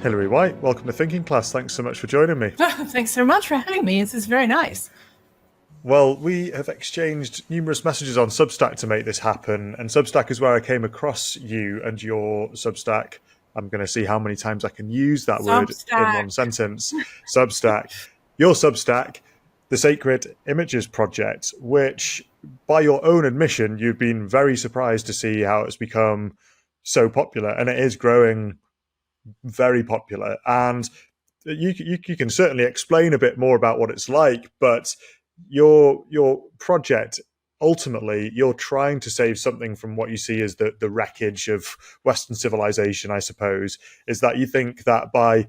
Hilary White, welcome to Thinking Class. Thanks so much for joining me. Thanks so much for having me. This is very nice. Well, we have exchanged numerous messages on Substack to make this happen, and Substack is where I came across you and your Substack. I'm going to see how many times I can use that word in one sentence. Substack. Your Substack, the Sacred Images Project, which, by your own admission, you've been very surprised to see how it's become so popular, and it is growing very popular. And you can certainly explain a bit more about what it's like, but your project, ultimately, you're trying to save something from what you see as the wreckage of Western civilization, I suppose, is that you think that by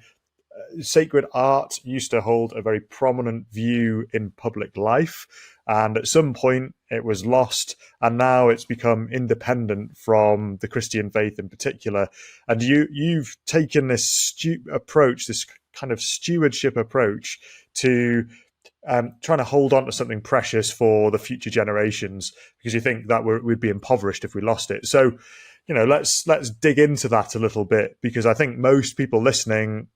sacred art used to hold a very prominent view in public life, and at some point it was lost, and now it's become independent from the Christian faith in particular. And you've taken this approach, this kind of stewardship approach to trying to hold on to something precious for the future generations, because you think that we'd be impoverished if we lost it. So, let's dig into that a little bit, because I think most people listening,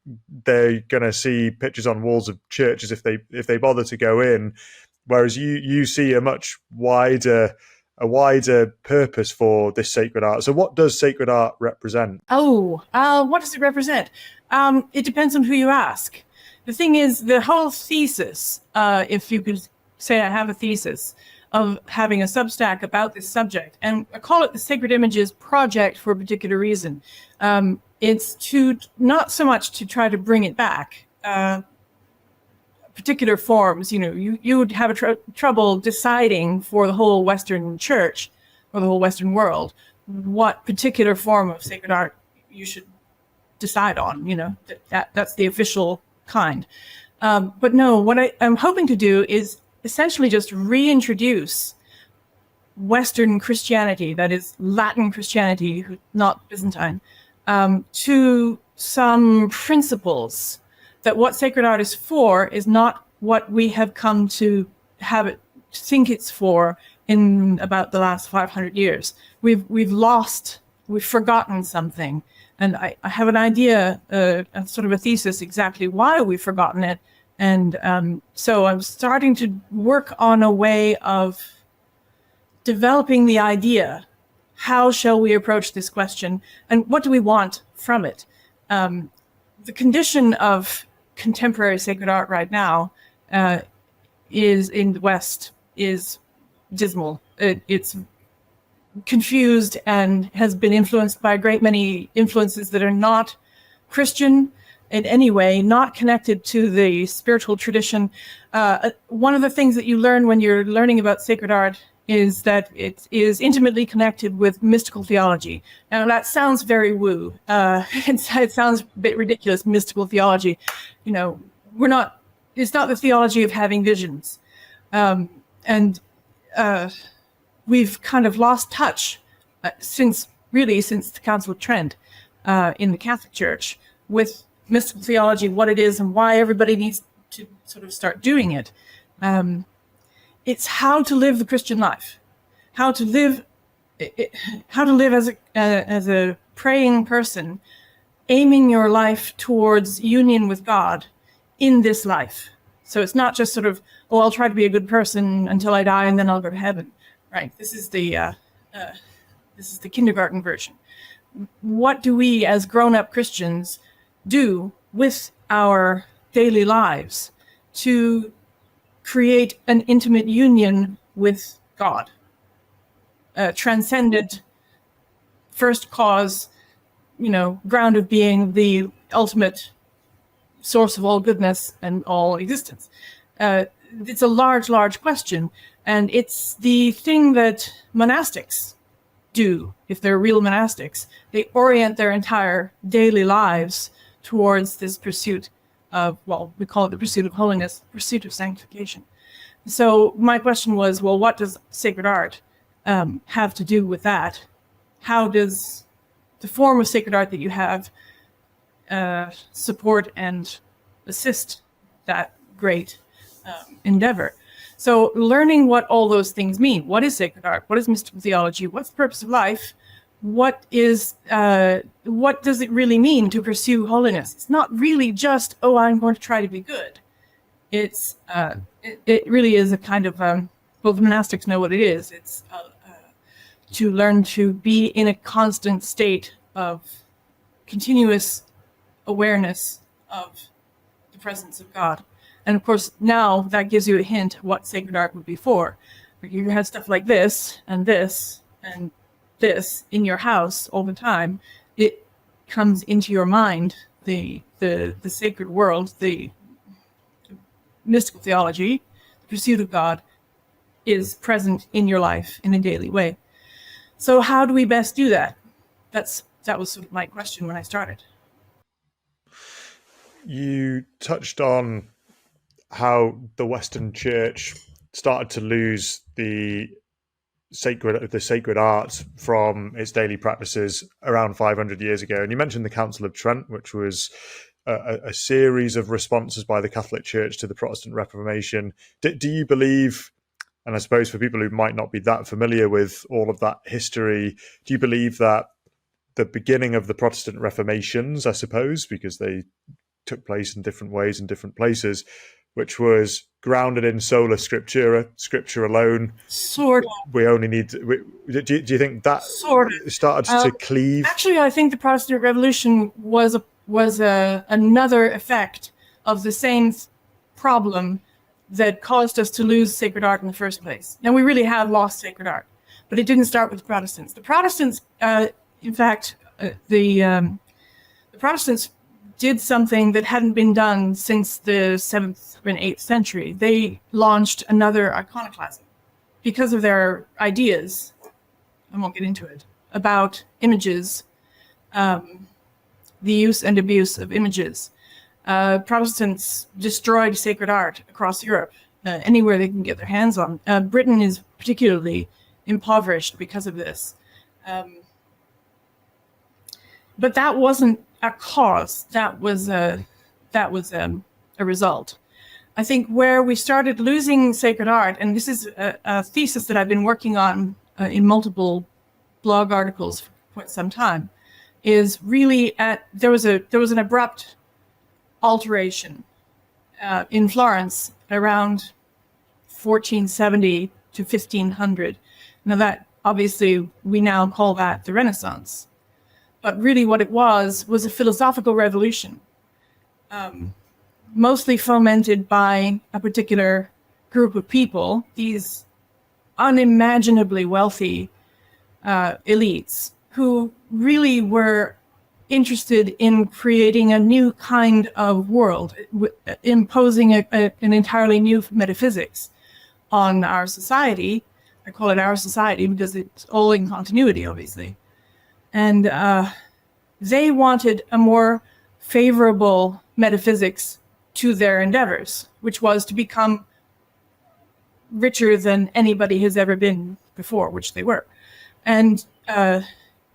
they're going to see pictures on walls of churches if they bother to go in, whereas you see a much wider purpose for this sacred art. So what does sacred art represent? What does it represent? It depends on who you ask. The thing is, the whole thesis, if you could say I have a thesis, of having a Substack about this subject, and I call it the Sacred Images Project for a particular reason. It's to not so much to try to bring it back, particular forms. You would have trouble deciding for the whole Western Church or the whole Western world what particular form of sacred art you should decide on. That's the official kind. But no, what I'm hoping to do is essentially just reintroduce Western Christianity, that is Latin Christianity, not Byzantine, to some principles that what sacred art is for is not what we have come to have it think it's for in about the last 500 years. We've forgotten something. And I have an idea, sort of a thesis exactly why we've forgotten it. And so I'm starting to work on a way of developing the idea. How shall we approach this question? And what do we want from it? The condition of contemporary sacred art right now is in the West is dismal. It's confused and has been influenced by a great many influences that are not Christian in any way, not connected to the spiritual tradition. One of the things that you learn when you're learning about sacred art is that it is intimately connected with mystical theology. Now that sounds very woo. It sounds a bit ridiculous, mystical theology. It's not the theology of having visions. We've kind of lost touch since the Council of Trent in the Catholic Church with mystical theology, what it is and why everybody needs to sort of start doing it. It's how to live the Christian life, how to live as a praying person, aiming your life towards union with God in this life. So it's not just sort of, I'll try to be a good person until I die and then I'll go to heaven. Right. This is the kindergarten version. What do we as grown-up Christians do with our daily lives to create an intimate union with God? Transcendent, first cause, ground of being, the ultimate source of all goodness and all existence. It's a large, large question. And it's the thing that monastics do, if they're real monastics. They orient their entire daily lives towards this pursuit of, we call it the pursuit of holiness, pursuit of sanctification. So my question was, what does sacred art have to do with that? How does the form of sacred art that you have support and assist that great endeavor? So learning what all those things mean. What is sacred art? What is mystical theology? What's the purpose of life? what does it really mean to pursue holiness? It's not really just, oh, I'm going to try to be good. It's it really is a kind of well, the monastics know what it is. It's to learn to be in a constant state of continuous awareness of the presence of God. And of course, now that gives you a hint of what sacred art would be for. You have stuff like this and this and this in your house all the time. It comes into your mind, the sacred world, the mystical theology, the pursuit of God is present in your life in a daily way. So how do we best do that? That was sort of my question when I started. You touched on how the Western Church started to lose the sacred art from its daily practices around 500 years ago. And you mentioned the Council of Trent, which was a series of responses by the Catholic Church to the Protestant Reformation. Do you believe, and I suppose for people who might not be that familiar with all of that history, do you believe that the beginning of the Protestant Reformations, I suppose, because they took place in different ways in different places, which was grounded in sola scriptura, scripture alone? Sort of. We only need. Do you think that sort of started to cleave? Actually, I think the Protestant Revolution was another effect of the same problem that caused us to lose sacred art in the first place. Now, we really have lost sacred art, but it didn't start with the Protestants. The Protestants, in fact, the Protestants did something that hadn't been done since the 7th and 8th century. They launched another iconoclasm because of their ideas, I won't get into it, about images, the use and abuse of images. Protestants destroyed sacred art across Europe, anywhere they can get their hands on. Britain is particularly impoverished because of this. But that wasn't a cause. That was a result. I think where we started losing sacred art, and this is a thesis that I've been working on in multiple blog articles for quite some time, is really there was an abrupt alteration in Florence around 1470 to 1500. Now that obviously we now call that the Renaissance. But really what it was a philosophical revolution, mostly fomented by a particular group of people, these unimaginably wealthy elites who really were interested in creating a new kind of world, imposing an entirely new metaphysics on our society. I call it our society because it's all in continuity, obviously. And they wanted a more favorable metaphysics to their endeavors, which was to become richer than anybody has ever been before, which they were. And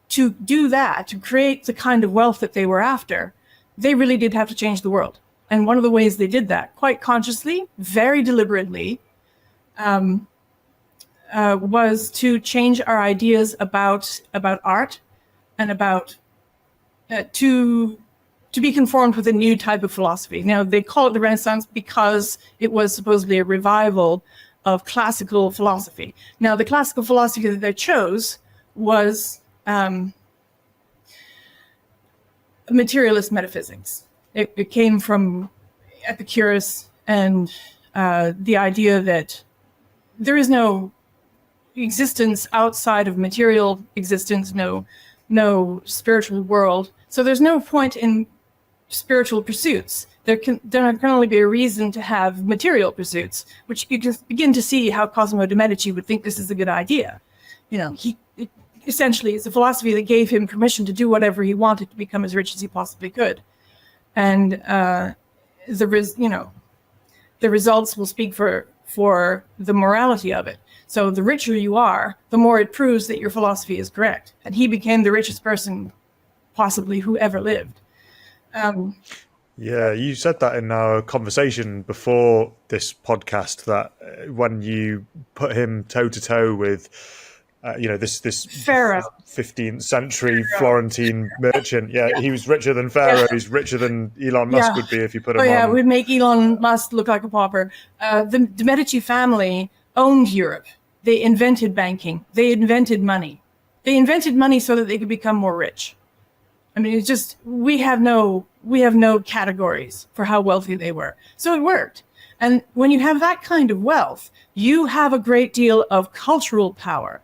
to do that, to create the kind of wealth that they were after, they really did have to change the world. And one of the ways they did that, quite consciously, very deliberately, was to change our ideas about art and about to be conformed with a new type of philosophy. Now, they call it the Renaissance because it was supposedly a revival of classical philosophy. Now, the classical philosophy that they chose was materialist metaphysics. It came from Epicurus and the idea that there is no existence outside of material existence, no spiritual world. So there's no point in spiritual pursuits. There can only be a reason to have material pursuits, which you can begin to see how Cosimo de' Medici would think this is a good idea. You know, essentially it's a philosophy that gave him permission to do whatever he wanted to become as rich as he possibly could. And the results will speak for the morality of it. So the richer you are, the more it proves that your philosophy is correct. And he became the richest person possibly who ever lived. Yeah, you said that in our conversation before this podcast, that when you put him toe to toe with this Pharaoh. 15th century Florentine merchant. Yeah, he was richer than Pharaoh. Yeah. He's richer than Elon Musk would be if you put him on. Yeah, we'd make Elon Musk look like a pauper. The Medici family owned Europe. They invented banking. They invented money. They invented money so that they could become more rich. I mean, it's just we have no categories for how wealthy they were. So it worked. And when you have that kind of wealth, you have a great deal of cultural power.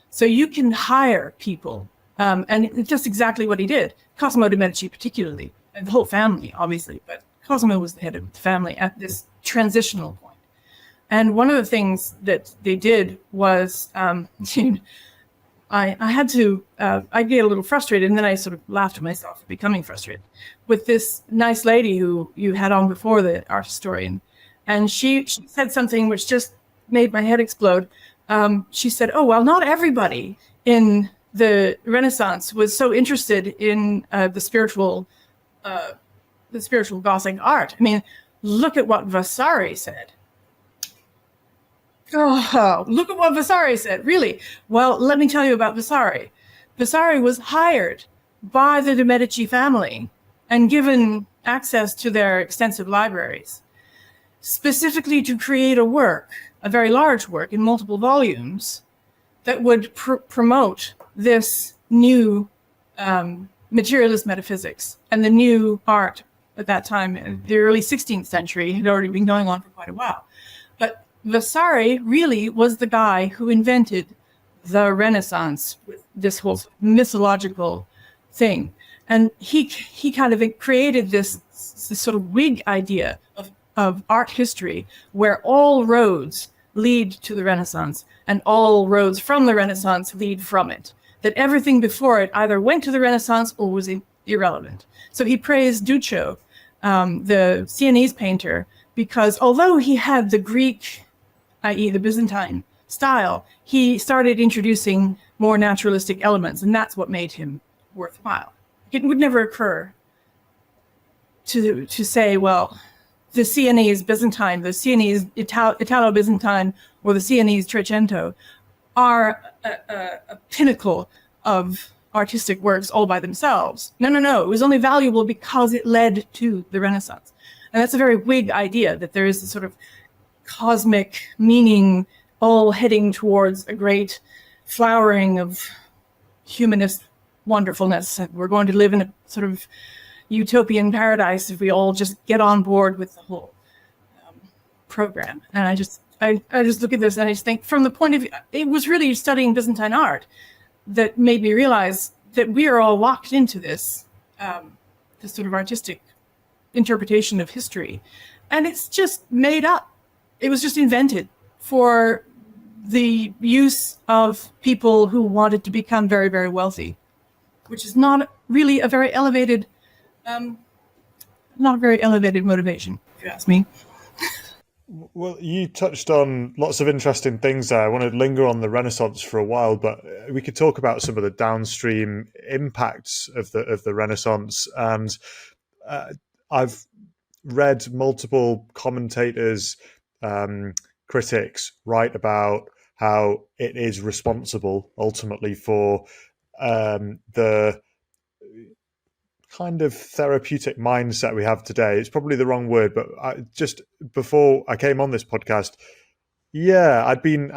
So you can hire people. And it's just exactly what he did. Cosimo de' Medici particularly, and the whole family, obviously. But Cosimo was the head of the family at this transitional point. And one of the things that they did was, I had to, I get a little frustrated, and then I sort of laughed at myself for becoming frustrated with this nice lady who you had on before, the art historian. And she said something which just made my head explode. She said, oh, well, not everybody in the Renaissance was so interested in the spiritual Gothic art. I mean, look at what Vasari said. Oh, look at what Vasari said, really. Well, let me tell you about Vasari. Vasari was hired by the de' Medici family and given access to their extensive libraries, specifically to create a work, a very large work in multiple volumes, that would promote this new materialist metaphysics and the new art at that time. In the early 16th century had already been going on for quite a while. But Vasari really was the guy who invented the Renaissance, with this whole mythological thing. And he kind of created this sort of Whig idea of art history where all roads lead to the Renaissance and all roads from the Renaissance lead from it. That everything before it either went to the Renaissance or was irrelevant. So he praised Duccio, the Sienese painter, because although he had the Greek, i.e. the Byzantine style, he started introducing more naturalistic elements, and that's what made him worthwhile. It would never occur to say, well, the Sienese Byzantine, the Sienese Italo-Byzantine, or the Sienese Trecento are a pinnacle of artistic works all by themselves. No. It was only valuable because it led to the Renaissance. And that's a very Whig idea, that there is a sort of cosmic meaning all heading towards a great flowering of humanist wonderfulness. We're going to live in a sort of utopian paradise if we all just get on board with the whole program. And I just look at this and I just think, from the point of view, it was really studying Byzantine art that made me realize that we are all locked into this sort of artistic interpretation of history. And it's just made up. It was just invented for the use of people who wanted to become very, very wealthy, which is not really a very elevated, motivation, if you ask me. Well, you touched on lots of interesting things there. I want to linger on the Renaissance for a while, but we could talk about some of the downstream impacts of the Renaissance. And I've read multiple commentators, critics write about how it is responsible ultimately for the kind of therapeutic mindset we have today. It's probably the wrong word, but just before I came on this podcast, I'd been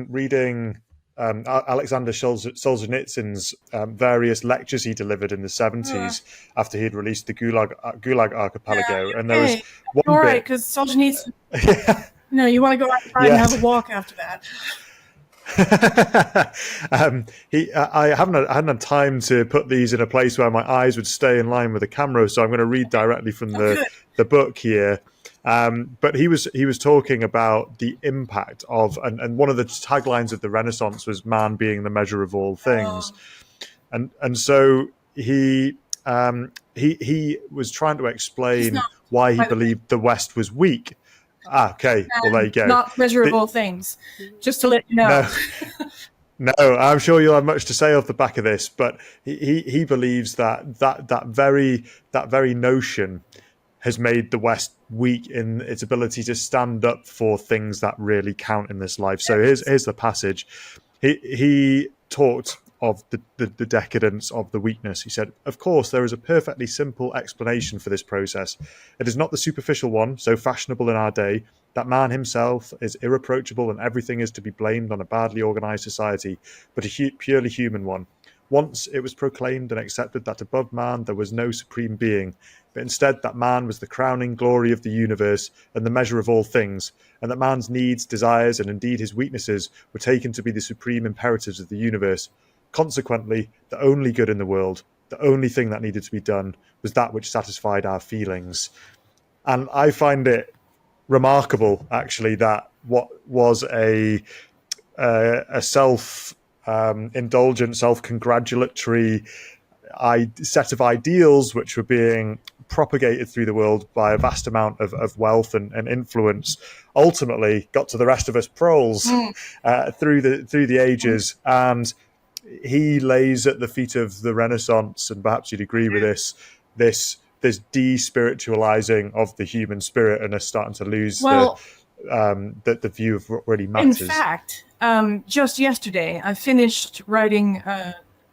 reading Alexander Solzhenitsyn's various lectures he delivered in the 70s after he'd released the Gulag Archipelago, and there was one all bit. Right, because Solzhenitsyn. You want to go outside and have a walk after that. I hadn't had time to put these in a place where my eyes would stay in line with the camera, so I'm going to read directly from the book here. But he was talking about the impact of, and one of the taglines of the Renaissance was "man being the measure of all things," and so he was trying to explain why he believed the West was weak. Okay, well there you go. Not measurable things, just to let you know. No, I'm sure you'll have much to say off the back of this, but he believes that very notion has made the West weak in its ability to stand up for things that really count in this life. So here's the passage. He talked of the decadence of the weakness. He said, of course, there is a perfectly simple explanation for this process. It is not the superficial one, so fashionable in our day, that man himself is irreproachable and everything is to be blamed on a badly organized society, but a purely human one. Once it was proclaimed and accepted that above man there was no supreme being, but instead that man was the crowning glory of the universe and the measure of all things, and that man's needs, desires, and indeed his weaknesses were taken to be the supreme imperatives of the universe. Consequently, the only good in the world, the only thing that needed to be done, was that which satisfied our feelings. And I find it remarkable, actually, that what was a self-indulgent, self-congratulatory set of ideals which were being propagated through the world by a vast amount of wealth and influence, ultimately got to the rest of us proles through the ages. And he lays at the feet of the Renaissance, and perhaps you'd agree with this despiritualizing of the human spirit, and us starting to lose the view of what really matters. In fact, just yesterday, I finished writing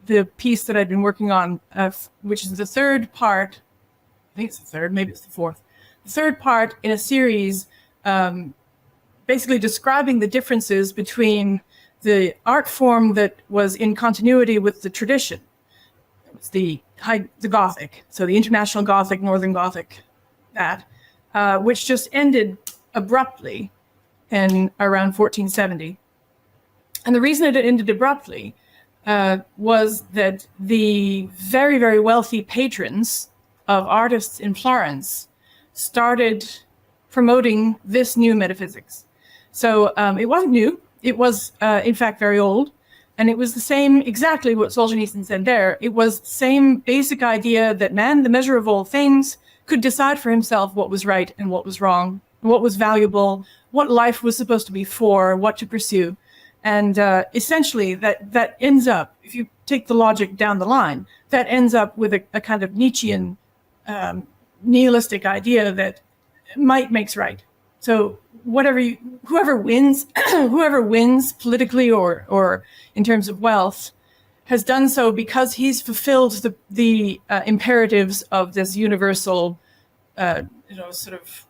the piece that I'd been working on, which is the third part. I think it's the third, maybe it's the fourth. The third part in a series, basically describing the differences between the art form that was in continuity with the tradition. It was the Gothic, so the International Gothic, Northern Gothic, which just ended abruptly in around 1470. And the reason it ended abruptly was that the very, very wealthy patrons of artists in Florence started promoting this new metaphysics. So it wasn't new. It was, in fact, very old. And it was the same, exactly what Solzhenitsyn said there. It was the same basic idea that man, the measure of all things, could decide for himself what was right and what was wrong, what was valuable, what life was supposed to be for, what to pursue. And essentially, that ends up, if you take the logic down the line, that ends up with a kind of Nietzschean nihilistic idea that might makes right. So whoever wins, whoever wins politically or in terms of wealth, has done so because he's fulfilled the imperatives of this universal, sort of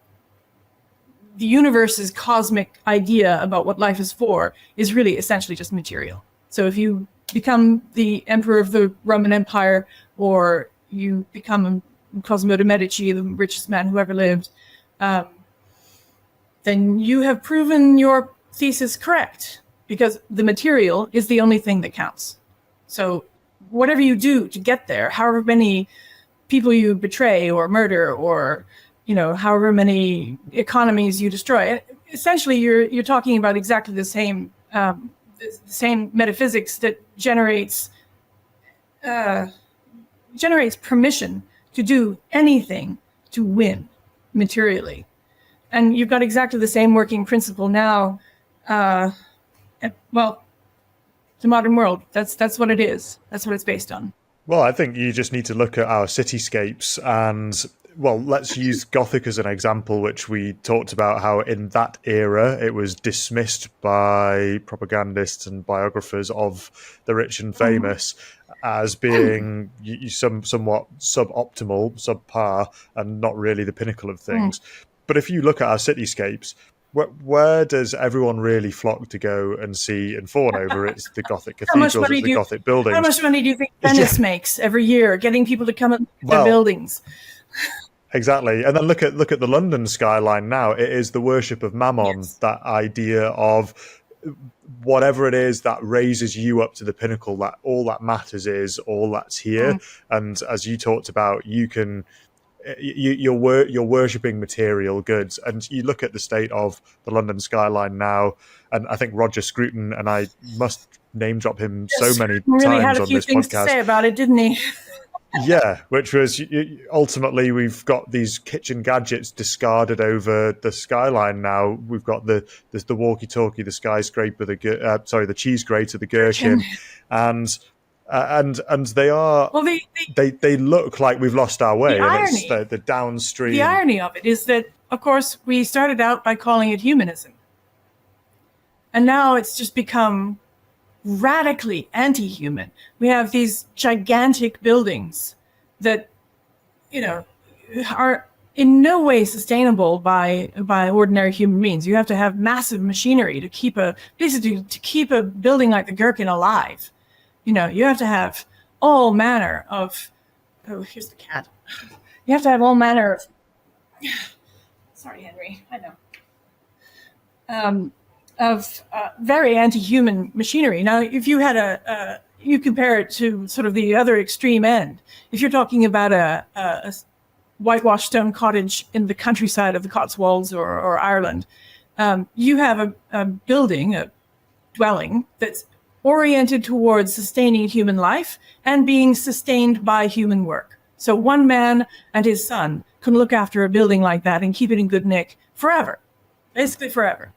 the universe's cosmic idea about what life is for is really essentially just material. So if you become the emperor of the Roman Empire, or you become Cosimo de' Medici, the richest man who ever lived, then you have proven your thesis correct, because the material is the only thing that counts. So whatever you do to get there, however many people you betray or murder, or however many economies you destroy, essentially you're talking about exactly the same metaphysics that generates permission to do anything to win materially. And you've got exactly the same working principle now. The modern world, that's what it is. That's what it's based on. Well, I think you just need to look at our cityscapes and, well, let's use Gothic as an example, which we talked about how in that era it was dismissed by propagandists and biographers of the rich and famous as being somewhat suboptimal, subpar, and not really the pinnacle of things. But if you look at our cityscapes, where does everyone really flock to go and see and fawn over? It's the Gothic cathedrals, it's the Gothic buildings. How much money do you think Venice makes every year getting people to come and look at their buildings? Exactly. And then look at the London skyline now. It is the worship of Mammon, yes. That idea of whatever it is that raises you up to the pinnacle, that all that matters is all that's here. And as you talked about, you're worshipping material goods. And you look at the state of the London skyline now, and I think Roger Scruton, and I must name drop him so many times on this podcast. Really had a few things to say about it, didn't he? Yeah, which was ultimately we've got these kitchen gadgets discarded over the skyline now. We've got the walkie-talkie, the skyscraper, the cheese grater, the gherkin, and and they are. Well, they look like we've lost our way, and it's irony, the downstream. the irony of it is that, of course, we started out by calling it humanism, and now it's just become radically anti-human. We have these gigantic buildings that, are in no way sustainable by ordinary human means. You have to have massive machinery to keep a building like the Gherkin alive. You have to have all manner of. Oh, here's the cat. You have to have all manner of. Sorry, Henry. I know. Of very anti-human machinery. Now, if you had you compare it to sort of the other extreme end. If you're talking about a whitewashed stone cottage in the countryside of the Cotswolds or Ireland, you have a building, a dwelling that's oriented towards sustaining human life and being sustained by human work. So one man and his son can look after a building like that and keep it in good nick forever, basically forever.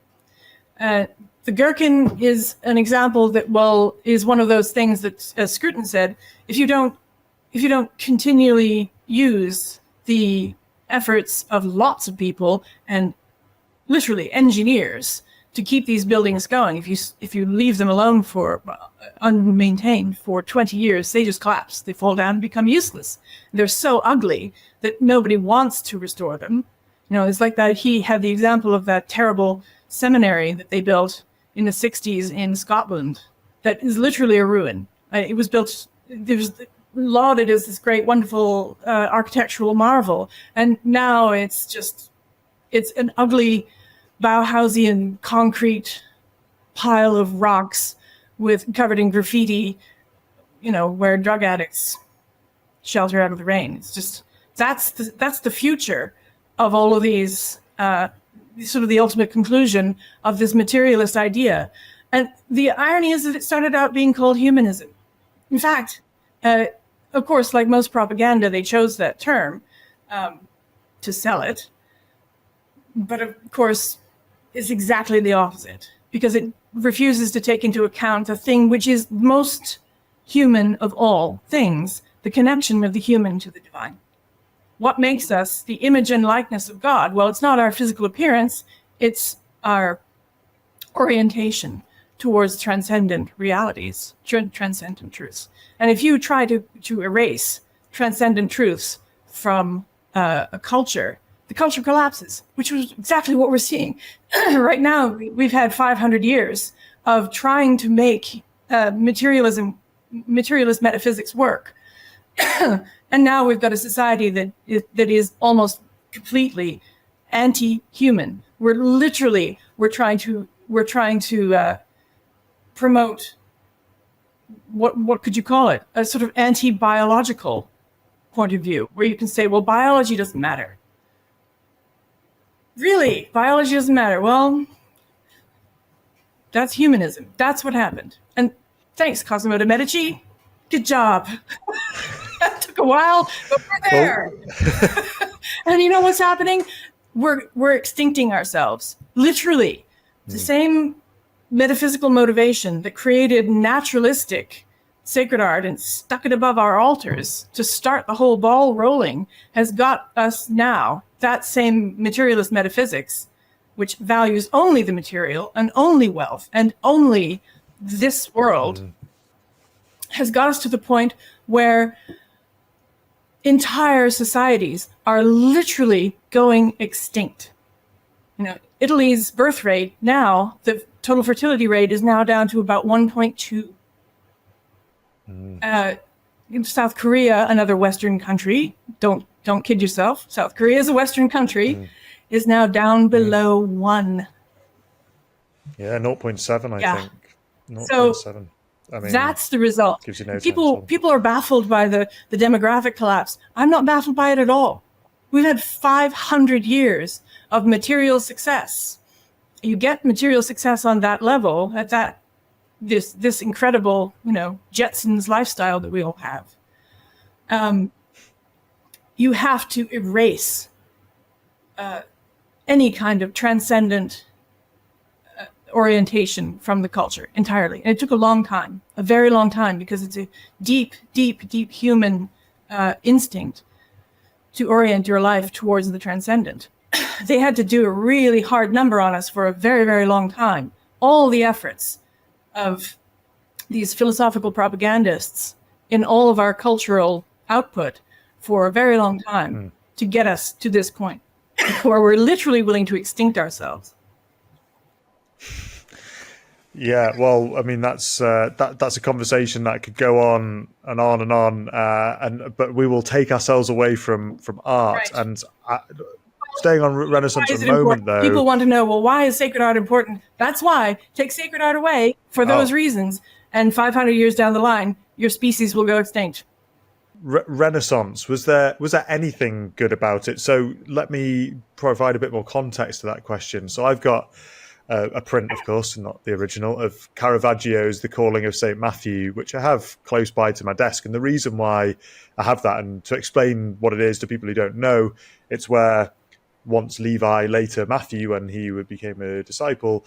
The Gherkin is an example that, is one of those things that, as Scruton said, if you don't continually use the efforts of lots of people and literally engineers to keep these buildings going, if you leave them alone for unmaintained for 20 years, they just collapse. They fall down and become useless. They're so ugly that nobody wants to restore them. It's like that. He had the example of that terrible seminary that they built in the 60s in Scotland that is literally a ruin. It was built, it was lauded as this great, wonderful architectural marvel. And now it's an ugly Bauhausian concrete pile of rocks covered in graffiti, where drug addicts shelter out of the rain. It's just, that's the future of all of these, sort of the ultimate conclusion of this materialist idea. And the irony is that it started out being called humanism. In fact, of course, like most propaganda, they chose that term to sell it. But of course, it's exactly the opposite, because it refuses to take into account the thing which is most human of all things, the connection of the human to the divine. What makes us the image and likeness of God? Well, it's not our physical appearance, it's our orientation towards transcendent realities, transcendent truths. And if you try to erase transcendent truths from a culture, the culture collapses, which was exactly what we're seeing. Right now, we've had 500 years of trying to make materialist metaphysics work. And now we've got a society that is almost completely anti-human. We're trying to promote what could you call it? A sort of anti-biological point of view, where you can say, well, biology doesn't matter. Really, biology doesn't matter. Well, that's humanism. That's what happened. And thanks, Cosimo de' Medici. Good job. That took a while, but we're there. And you know what's happening? We're extincting ourselves. Literally. The same metaphysical motivation that created naturalistic sacred art and stuck it above our altars to start the whole ball rolling has got us now, that same materialist metaphysics, which values only the material and only wealth and only this world, has got us to the point where entire societies are literally going extinct. Italy's birth rate now, the total fertility rate is now down to about 1.2. In South Korea, another Western country, don't kid yourself, South Korea is a Western country, is now down below 1. Yeah, 0.7, I think. 0.7. So that's the result. Gives you no people are baffled by the demographic collapse. I'm not baffled by it at all. We've had 500 years of material success. You get material success on that level, at this incredible, Jetsons lifestyle that we all have. You have to erase any kind of transcendent orientation from the culture entirely. And it took a long time, a very long time, because it's a deep, deep, deep human instinct to orient your life towards the transcendent. They had to do a really hard number on us for a very, very long time. All the efforts of these philosophical propagandists in all of our cultural output for a very long time to get us to this point where we're literally willing to extinct ourselves. Yeah, well, I mean, that's a conversation that could go on and on and on, but we will take ourselves away from art. Right. And staying on Renaissance for a moment, though, people want to know, well, why is sacred art important? That's why. Take sacred art away for those reasons, and 500 years down the line, your species will go extinct. Renaissance, was there anything good about it? So let me provide a bit more context to that question. So I've got a print, of course, not the original, of Caravaggio's The Calling of St. Matthew, which I have close by to my desk. And the reason why I have that, and to explain what it is to people who don't know, it's where once Levi, later Matthew, when he became a disciple,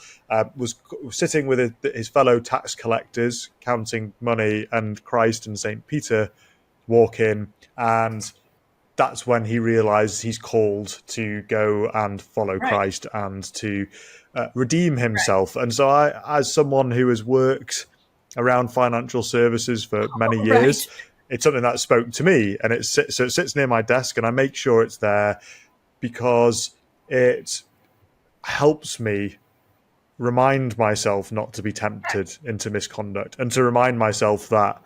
was sitting with his fellow tax collectors, counting money, and Christ and St. Peter walk in, and that's when he realized he's called to go and follow Christ and to redeem himself. And so I, as someone who has worked around financial services for many years, it's something that spoke to me, and it sits near my desk, and I make sure it's there because it helps me remind myself not to be tempted into misconduct, and to remind myself that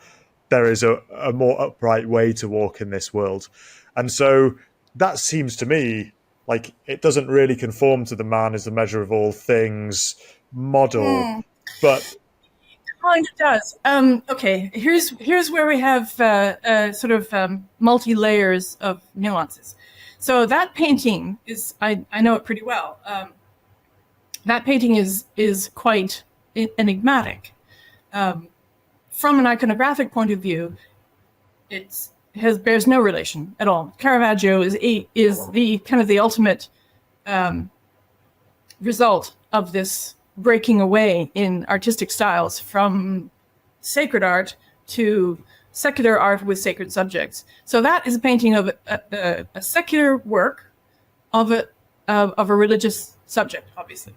there is a more upright way to walk in this world. And so that seems to me like it doesn't really conform to the man is the measure of all things model, but kind of does. Okay, here's where we have sort of multi layers of nuances. So that painting is, I know it pretty well. That painting is quite enigmatic. From an iconographic point of view, bears no relation at all. Caravaggio is the kind of the ultimate result of this breaking away in artistic styles from sacred art to secular art with sacred subjects. So that is a painting of a secular work of a religious subject, obviously.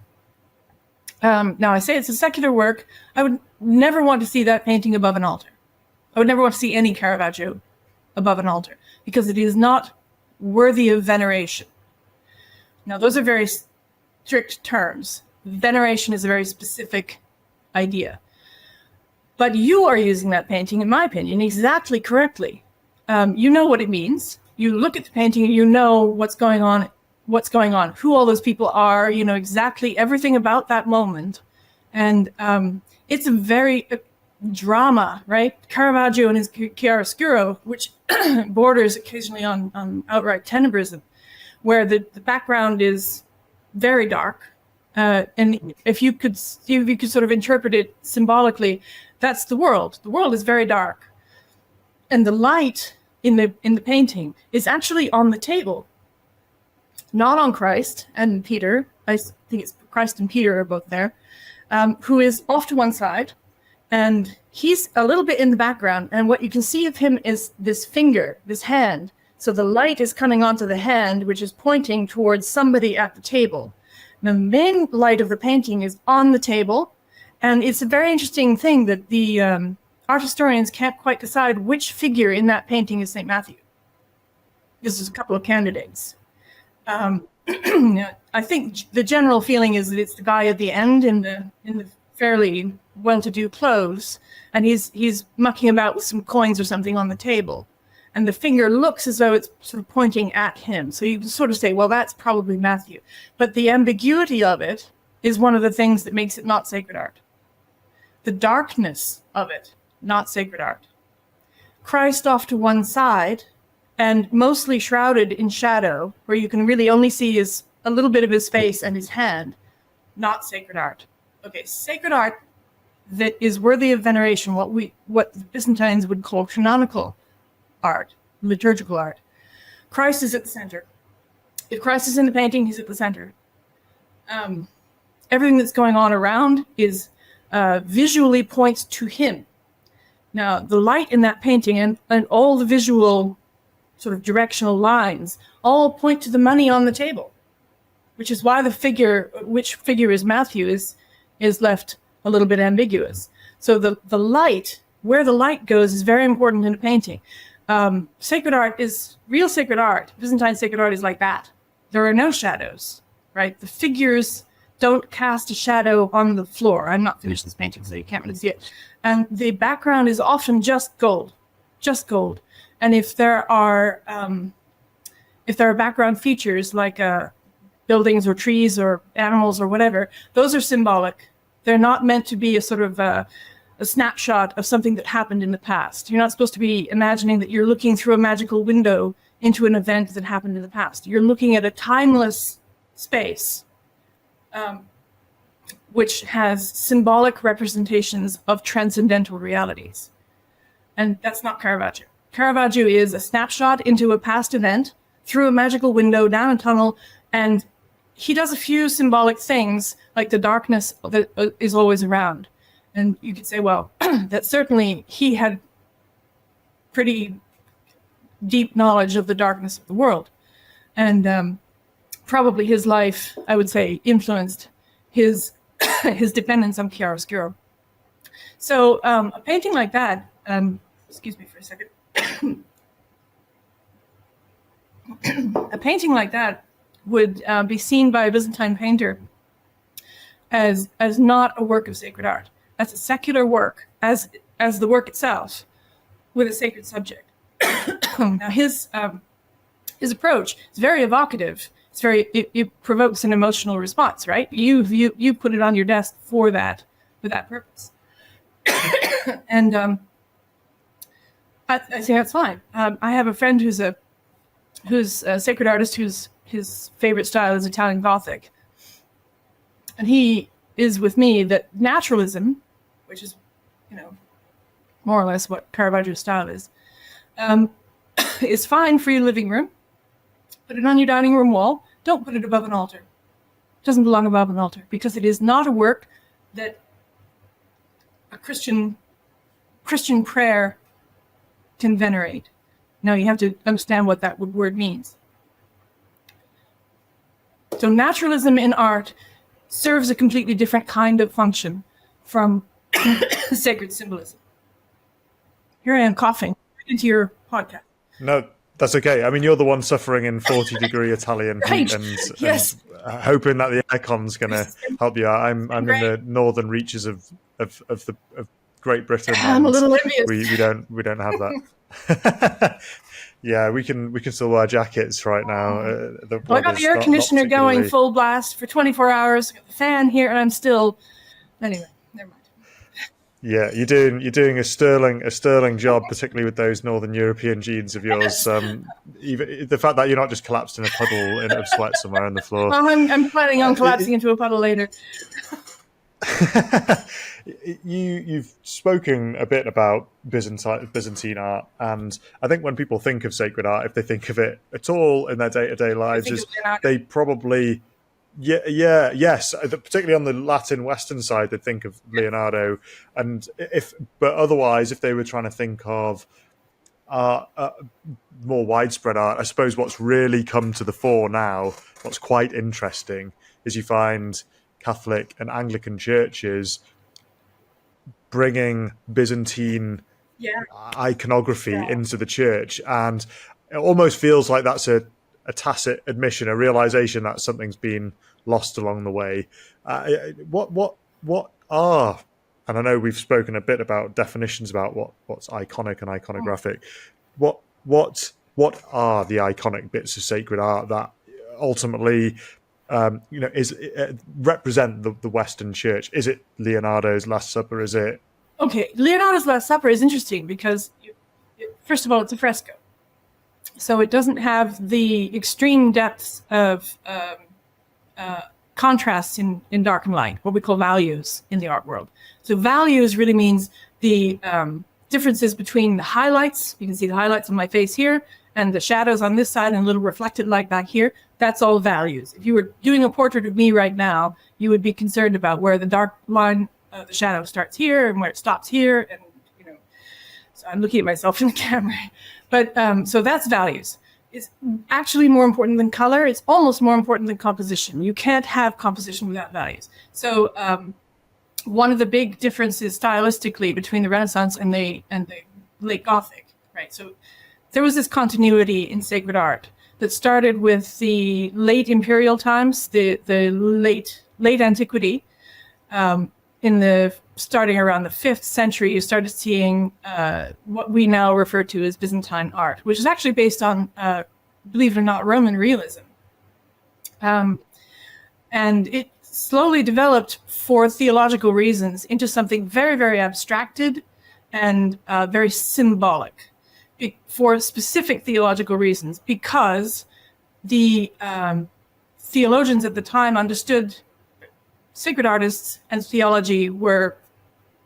Now, I say it's a secular work. I would never want to see that painting above an altar. I would never want to see any Caravaggio above an altar, because it is not worthy of veneration. Now, those are very strict terms. Veneration is a very specific idea. But you are using that painting, in my opinion, exactly correctly. You know what it means. You look at the painting and you know what's going on, who all those people are, you know exactly everything about that moment. And it's a very drama, right? Caravaggio and his chiaroscuro, which borders occasionally on outright tenebrism, where the background is very dark. And if you could sort of interpret it symbolically, that's the world. The world is very dark. And the light in the painting is actually on the table, not on Christ and Peter. I think it's Christ and Peter are both there, who is off to one side, and he's a little bit in the background. And what you can see of him is this finger, this hand. So the light is coming onto the hand, which is pointing towards somebody at the table. The main light of the painting is on the table, and it's a very interesting thing that the art historians can't quite decide which figure in that painting is St. Matthew. There's a couple of candidates. I think the general feeling is that it's the guy at the end in the fairly well-to-do clothes, and he's mucking about with some coins or something on the table, and the finger looks as though it's sort of pointing at him. So you can sort of say, well, that's probably Matthew. But the ambiguity of it is one of the things that makes it not sacred art. The darkness of it, not sacred art. Christ off to one side, and mostly shrouded in shadow, where you can really only see a little bit of his face and his hand, not sacred art. Okay, sacred art that is worthy of veneration, what the Byzantines would call canonical art, liturgical art. Christ is at the center. If Christ is in the painting, he's at the center. everything that's going on around is visually points to him. Now, the light in that painting and all the visual sort of directional lines all point to the money on the table, which is why which figure is Matthew, is left a little bit ambiguous. So the light, where the light goes, is very important in a painting. Sacred art is real sacred art. Byzantine sacred art is like that. There are no shadows, right? The figures don't cast a shadow on the floor. I'm not finished this painting, so you can't really see it. And the background is often just gold. And if there are background features like buildings or trees or animals or whatever, those are symbolic. They're not meant to be a sort of a snapshot of something that happened in the past. You're not supposed to be imagining that you're looking through a magical window into an event that happened in the past. You're looking at a timeless space, which has symbolic representations of transcendental realities. And that's not Caravaggio. Caravaggio is a snapshot into a past event through a magical window, down a tunnel, and he does a few symbolic things, like the darkness that is always around. And you could say, well, that certainly he had pretty deep knowledge of the darkness of the world. And probably his life, I would say, influenced his his dependence on chiaroscuro. So a painting like that, excuse me for a second. A painting like that would be seen by a Byzantine painter as not a work of sacred art. That's a secular work, as the work itself, with a sacred subject. Now his approach is very evocative. It provokes an emotional response, right? You put it on your desk for that purpose, and I think that's fine. I have a friend who's a sacred artist whose his favorite style is Italian Gothic, and he is with me that naturalism, which is, more or less what Caravaggio's style is fine for your living room. Put it on your dining room wall. Don't put it above an altar. It doesn't belong above an altar because it is not a work that a Christian prayer can venerate. Now you have to understand what that word means. So naturalism in art serves a completely different kind of function from sacred symbolism. Here I am coughing into your podcast. No, that's okay. I mean, you're the one suffering in 40-degree Italian heat and hoping that the aircon's going to help you out. I'm in the northern reaches of Great Britain. I'm a little envious. We don't have that. Yeah, we can still wear jackets right now. I got the air conditioner going full blast for 24 hours. Got the fan here, and I'm still. Anyway, never mind. Yeah, you're doing a sterling job, particularly with those Northern European genes of yours. Even the fact that you're not just collapsed in a puddle of sweat somewhere on the floor. Well, I'm planning on collapsing into a puddle later. You've spoken a bit about Byzantine art, and I think when people think of sacred art, if they think of it at all in their day-to-day lives, they probably yes, particularly on the Latin Western side, they'd think of Leonardo, but otherwise, if they were trying to think of more widespread art, I suppose what's really come to the fore now, what's quite interesting, is you find Catholic and Anglican churches bringing Byzantine iconography into the church, and it almost feels like that's a tacit admission, a realization that something's been lost along the way. What are, and I know we've spoken a bit about definitions about what's iconic and iconographic. What are the iconic bits of sacred art that ultimately represent the Western Church? Is it Leonardo's Last Supper? Is it? Okay, Leonardo's Last Supper is interesting because, first of all, it's a fresco. So it doesn't have the extreme depths of contrasts in dark and light, what we call values in the art world. So values really means the differences between the highlights. You can see the highlights on my face here, and the shadows on this side, and a little reflected light back here. That's all values. If you were doing a portrait of me right now, you would be concerned about where the dark line, the shadow starts here and where it stops here. And, so I'm looking at myself in the camera. But so that's values. It's actually more important than color. It's almost more important than composition. You can't have composition without values. So one of the big differences stylistically between the Renaissance and the late Gothic, right? So there was this continuity in sacred art that started with the late imperial times, the late antiquity. Starting around the 5th century, you started seeing what we now refer to as Byzantine art, which is actually based on, believe it or not, Roman realism. And it slowly developed for theological reasons into something very, very abstracted and very symbolic for specific theological reasons, because the theologians at the time understood sacred artists and theology were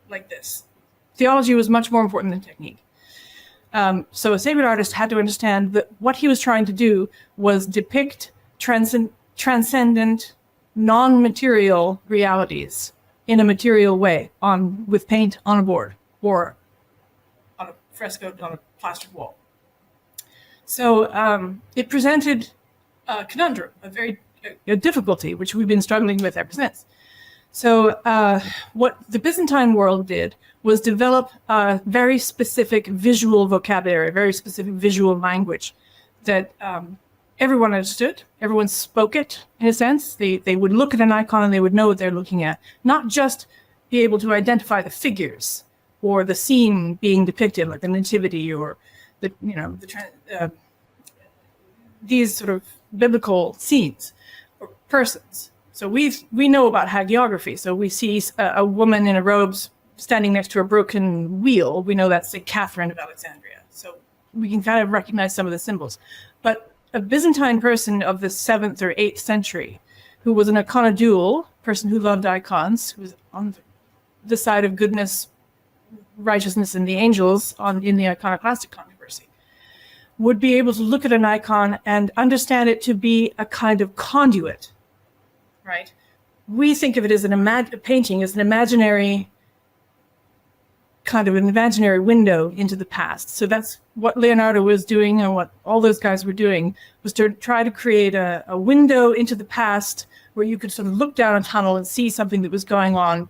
like this. Theology was much more important than technique. So a sacred artist had to understand that what he was trying to do was depict transcendent, non-material realities in a material way, with paint on a board or on a fresco on a plastered wall. So it presented a conundrum, a difficulty, which we've been struggling with ever since. So what the Byzantine world did was develop a very specific visual vocabulary, a very specific visual language that everyone understood. Everyone spoke it, in a sense. They would look at an icon and they would know what they're looking at, not just be able to identify the figures or the scene being depicted, like the nativity or these sort of biblical scenes or persons. So we know about hagiography. So we see a woman in a robe standing next to a broken wheel. We know that's St. Catherine of Alexandria. So we can kind of recognize some of the symbols. But a Byzantine person of the 7th or 8th century, who was an iconodule, person who loved icons, who was on the side of goodness, righteousness, and the angels in the iconoclastic controversy, would be able to look at an icon and understand it to be a kind of conduit. Right? We think of it as a painting as an imaginary window into the past. So that's what Leonardo was doing, and what all those guys were doing, was to try to create a window into the past where you could sort of look down a tunnel and see something that was going on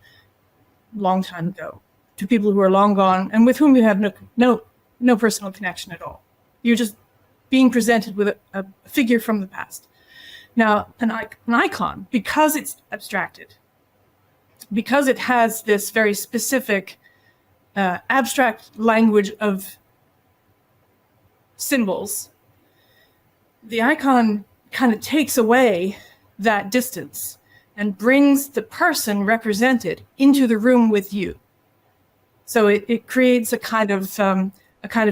a long time ago, to people who are long gone and with whom you have no personal connection at all. You're just being presented with a figure from the past. Now, an icon, because it's abstracted, because it has this very specific abstract language of symbols, the icon kind of takes away that distance and brings the person represented into the room with you. So it creates a kind of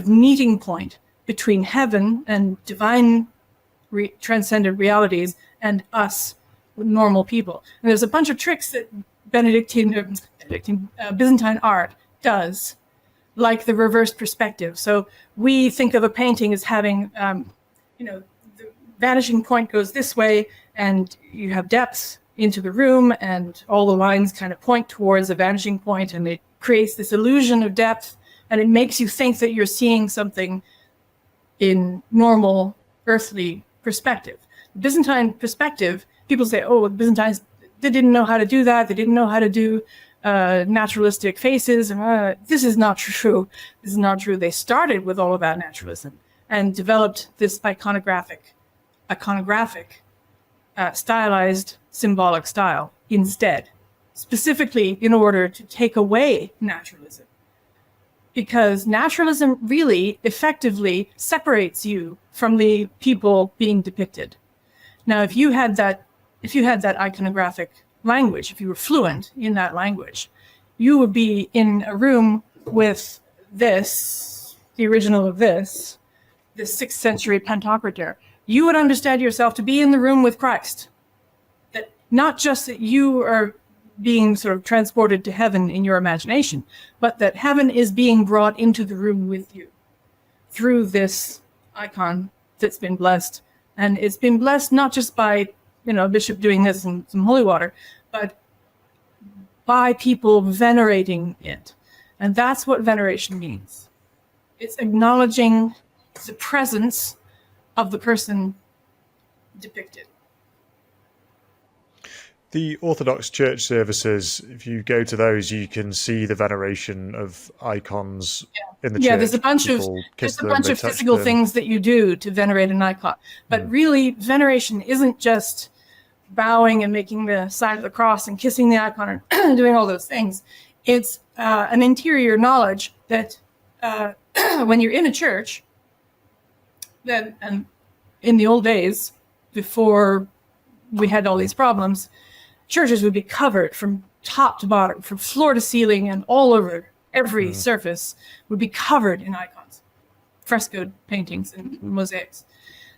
meeting point between heaven and divine transcendent realities and us, normal people. And there's a bunch of tricks that Byzantine art does, like the reversed perspective. So we think of a painting as having, the vanishing point goes this way, and you have depth into the room, and all the lines kind of point towards a vanishing point, and it creates this illusion of depth, and it makes you think that you're seeing something in normal earthly perspective. The Byzantine perspective, people say, oh, the Byzantines, they didn't know how to do that. They didn't know how to do naturalistic faces. This is not true. This is not true. They started with all of that naturalism and developed this iconographic, stylized, symbolic style instead, specifically in order to take away naturalism. Because naturalism really effectively separates you from the people being depicted. Now, if you had that iconographic language, if you were fluent in that language, you would be in a room with this, the original of this 6th century Pantocrator. You would understand yourself to be in the room with Christ. That not just that you are being sort of transported to heaven in your imagination, but that heaven is being brought into the room with you through this icon that's been blessed And it's been blessed not just by, a bishop doing this and some holy water, but by people venerating it. And that's what veneration means. It's acknowledging the presence of the person depicted. The Orthodox Church services, if you go to those, you can see the veneration of icons in the church. Yeah, there's a bunch of physical things that you do to venerate an icon. But really, veneration isn't just bowing and making the sign of the cross and kissing the icon and doing all those things. It's an interior knowledge that when you're in a church, and in the old days, before we had all these problems, churches would be covered from top to bottom, from floor to ceiling, and all over every surface would be covered in icons, frescoed paintings and mosaics.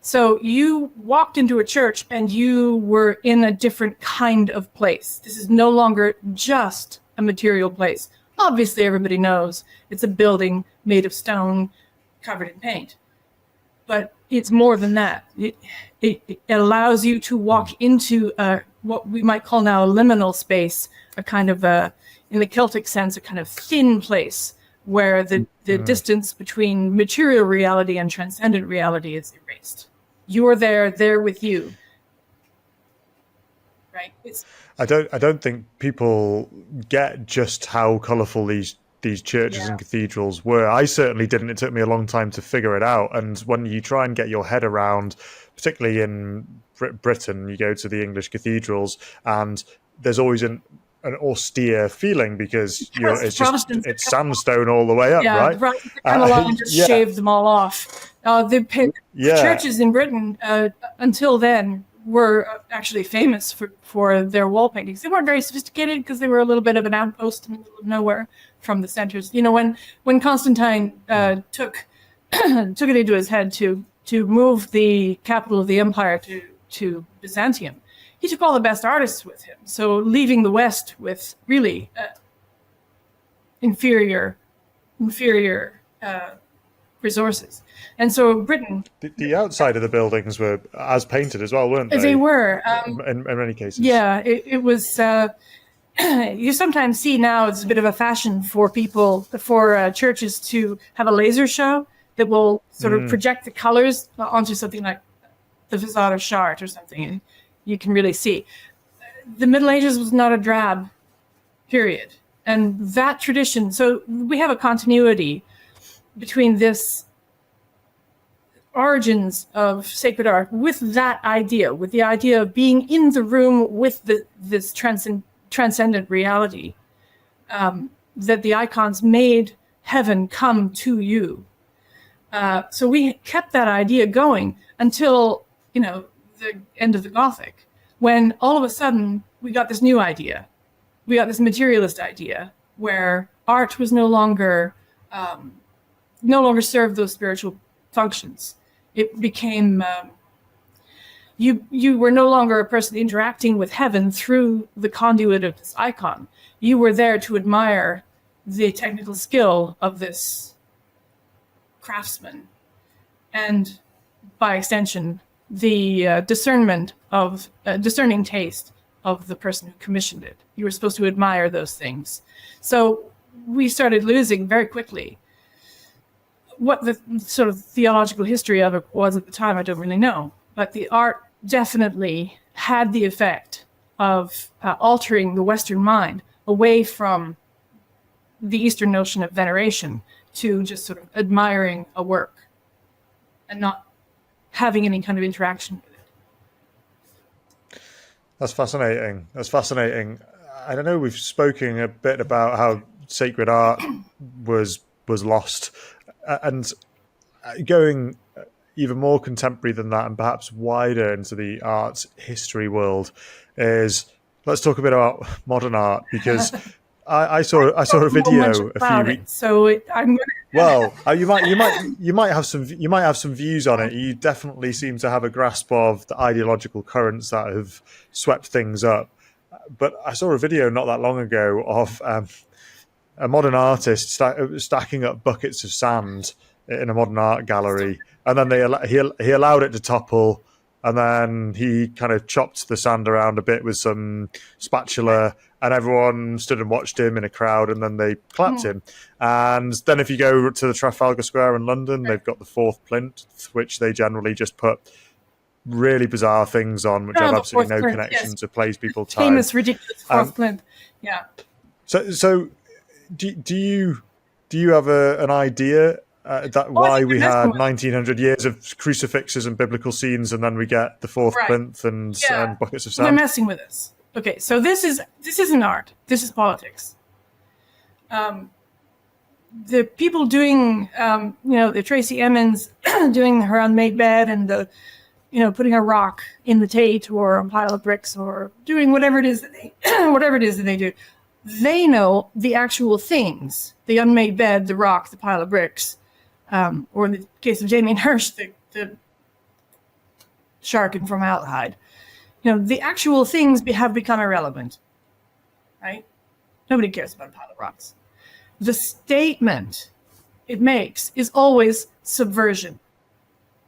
So you walked into a church and you were in a different kind of place. This is no longer just a material place. Obviously, everybody knows it's a building made of stone covered in paint. But it's more than that. It allows you to walk into what we might call now a liminal space, a kind of in the Celtic sense, a kind of thin place where the distance between material reality and transcendent reality is erased. You're there, they're with you. Right? I don't think people get just how colourful these churches and cathedrals were. I certainly didn't. It took me a long time to figure it out. And when you try and get your head around, particularly in Britain, you go to the English cathedrals and there's always an austere feeling because it's sandstone all the way up, right? Right. Come along and just shaved them all off. The churches in Britain until then were actually famous for their wall paintings. They weren't very sophisticated because they were a little bit of an outpost in the middle of nowhere from the centers. When Constantine took it into his head to move the capital of the empire to Byzantium, he took all the best artists with him. So leaving the West with really inferior resources. And so Britain... The outside of the buildings were as painted as well, weren't they? They were. In many cases. Yeah, it was... you sometimes see now it's a bit of a fashion for churches to have a laser show that will sort of project the colors onto something like the facade of Chartres or something. You can really see. The Middle Ages was not a drab period. And that tradition... So we have a continuity between this origins of sacred art with that idea, with the idea of being in the room with this transcendent reality, that the icons made heaven come to you. So we kept that idea going until, the end of the Gothic, when all of a sudden we got this new idea. We got this materialist idea where art was no longer served those spiritual functions. It became, you were no longer a person interacting with heaven through the conduit of this icon. You were there to admire the technical skill of this craftsman, and by extension, the discerning taste of the person who commissioned it. You were supposed to admire those things. So we started losing very quickly. What the sort of theological history of it was at the time, I don't really know. But the art definitely had the effect of altering the Western mind away from the Eastern notion of veneration to just sort of admiring a work and not having any kind of interaction with it. That's fascinating. I don't know, we've spoken a bit about how sacred art was lost, and going even more contemporary than that and perhaps wider into the art history world is, let's talk a bit about modern art, because I saw a video a few weeks. So I'm gonna... Well, you might have some views on it. You definitely seem to have a grasp of the ideological currents that have swept things up. But I saw a video not that long ago of a modern artist stacking up buckets of sand in a modern art gallery, and then he allowed it to topple, and then he kind of chopped the sand around a bit with some spatula, and everyone stood and watched him in a crowd, and then they clapped him. And then if you go to the Trafalgar Square in London, they've got the fourth plinth, which they generally just put really bizarre things on, which have absolutely no connection to place people time. Famous, ridiculous fourth plinth. Yeah. So do you have an idea why we had 1900 years of crucifixes and biblical scenes, and then we get the fourth plinth and buckets of sand? They're messing with us. Okay, so this isn't art. This is politics. The people doing, the Tracy Emmons doing her unmade bed, and the, putting a rock in the Tate or a pile of bricks, or doing whatever it is that they do. They know the actual things: the unmade bed, the rock, the pile of bricks, or in the case of Damien Hirst, the shark in formaldehyde. The actual things have become irrelevant, right? Nobody cares about a pile of rocks. The statement it makes is always subversion.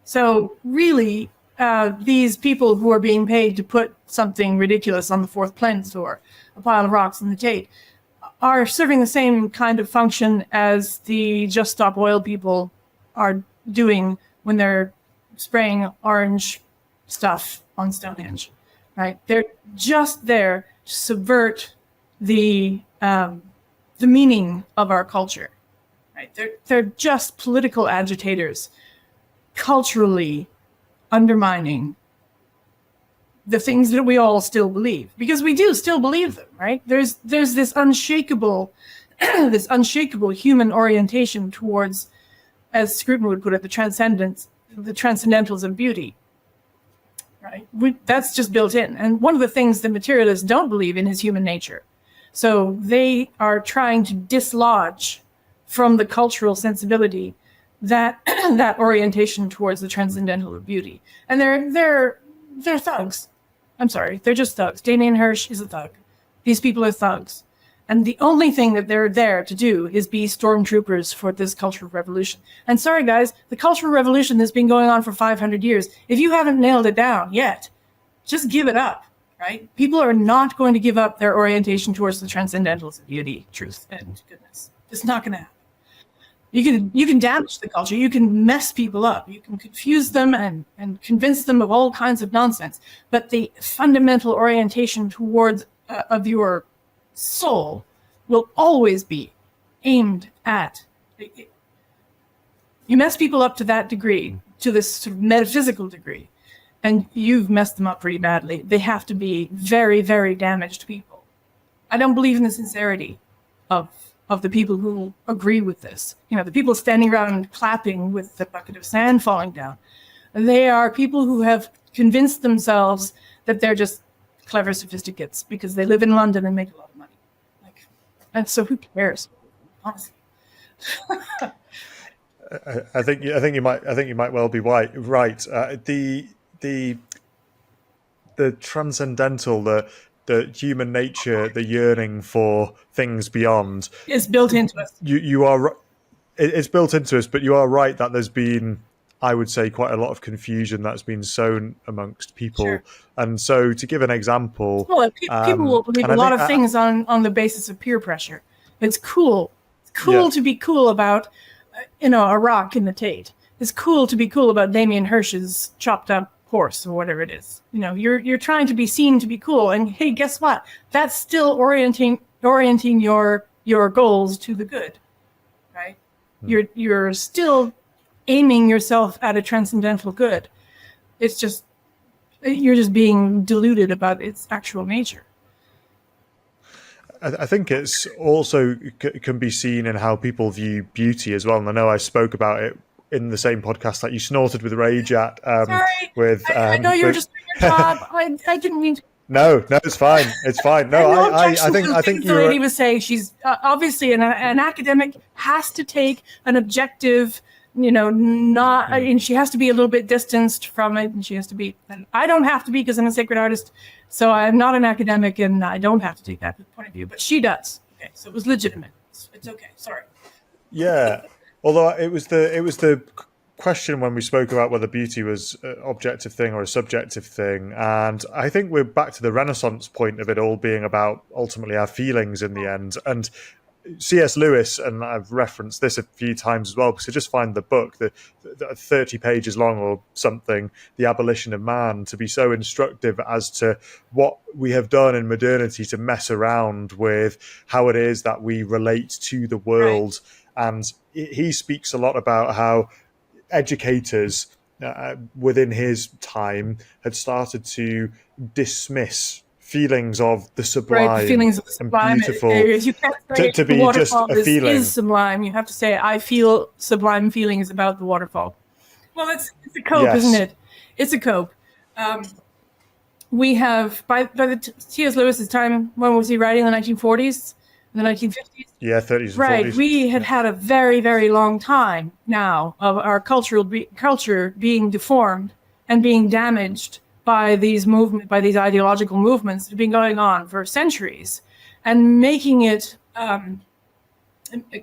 So really, these people who are being paid to put something ridiculous on the fourth plinth or a pile of rocks in the Tate are serving the same kind of function as the Just Stop Oil people are doing when they're spraying orange stuff on Stonehenge, right? They're just there to subvert the meaning of our culture, right? They're just political agitators, culturally undermining the things that we all still believe, because we do still believe them, right? There's this unshakable human orientation towards, as Scruton would put it, the transcendentals of beauty, right? That's just built in. And one of the things the materialists don't believe in is human nature. So they are trying to dislodge from the cultural sensibility that orientation towards the transcendental of beauty. And they're thugs. I'm sorry, they're just thugs. Damien Hirst is a thug. These people are thugs. And the only thing that they're there to do is be stormtroopers for this cultural revolution. And sorry, guys, the cultural revolution that's been going on for 500 years, if you haven't nailed it down yet, just give it up, right? People are not going to give up their orientation towards the transcendentals of beauty, truth, and goodness. It's not going to happen. You can damage the culture. You can mess people up. You can confuse them and convince them of all kinds of nonsense. But the fundamental orientation towards of your soul will always be aimed at. You mess people up to that degree, to this sort of metaphysical degree, and you've messed them up pretty badly. They have to be very, very damaged people. I don't believe in the sincerity of the people who agree with this. The people standing around clapping with the bucket of sand falling down. They are people who have convinced themselves that they're just clever sophisticates because they live in London and make a lot of money. And so who cares? Honestly. I think you might well be right. The transcendental, the human nature, the yearning for things beyond, is built into us. You are, it's built into us, but you are right that there's been, I would say, quite a lot of confusion that's been sown amongst people. Sure. And so, to give an example, well, people will believe a lot of things on the basis of peer pressure. It's cool. It's cool to be cool about, a rock in the Tate. It's cool to be cool about Damien Hirst's chopped up horse or whatever it is. You're trying to be seen to be cool, and hey, guess what? That's still orienting your goals to the good, right? You're still aiming yourself at a transcendental good. It's just you're just being deluded about its actual nature. I think it's also can be seen in how people view beauty as well. And I know I spoke about it in the same podcast that you snorted with rage at. Sorry, I know you were just doing your job. I didn't mean to. No, it's fine. It's fine. No, I think the lady was saying she's obviously an academic has to take an objective, and she has to be a little bit distanced from it, and she has to be. And I don't have to be because I'm a sacred artist, so I'm not an academic, and I don't have to take that point of view. But she does. Okay, so it was legitimate. It's okay. Sorry. Yeah. Although it was the question when we spoke about whether beauty was an objective thing or a subjective thing, and I think we're back to the Renaissance point of it all being about ultimately our feelings in the end. And C.S. Lewis, and I've referenced this a few times as well, because I just find the book, the 30 pages long or something, The Abolition of Man, to be so instructive as to what we have done in modernity to mess around with how it is that we relate to the world. Right. And he speaks a lot about how educators within his time had started to dismiss feelings of the sublime, right, feelings of the sublime, and beautiful, you can't say to be the waterfall just a feeling. Is sublime. You have to say, I feel sublime feelings about the waterfall. Well, it's a cope, yes. Isn't it? It's a cope. We have, by the C.S. Lewis's time, when was he writing? In the 1940s? In the 1950s? Yeah, 30s and 40s. Right, we had a very, very long time now of our culture being deformed and being damaged by these ideological movements that have been going on for centuries, and making it,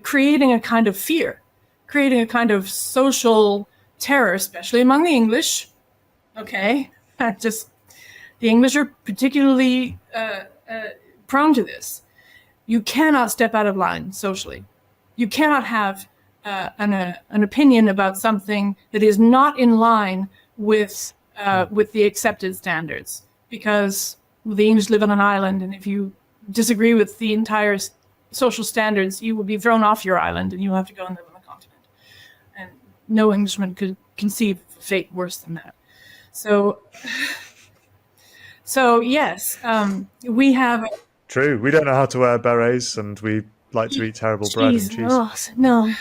creating a kind of fear, creating a kind of social terror, especially among the English. Okay, the English are particularly prone to this. You cannot step out of line socially. You cannot have an opinion about something that is not in line with the accepted standards, because the English live on an island, and if you disagree with the entire social standards, you will be thrown off your island and you will have to go and live on the continent. And no Englishman could conceive of a fate worse than that. So yes, we have... True. We don't know how to wear berets, and we like to eat terrible bread and cheese. Oh, no.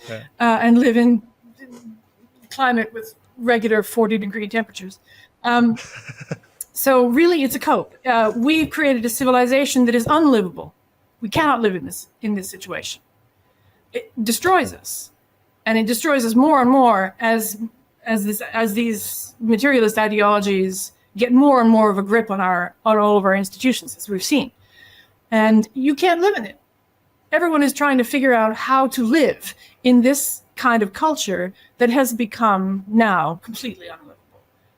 Yeah. And live in climate with regular 40-degree temperatures. So really, it's a cope. We've created a civilization that is unlivable. We cannot live in this situation. It destroys us, and it destroys us more and more as these materialist ideologies get more and more of a grip on all of our institutions, as we've seen. And you can't live in it. Everyone is trying to figure out how to live in this kind of culture that has become now completely unlivable.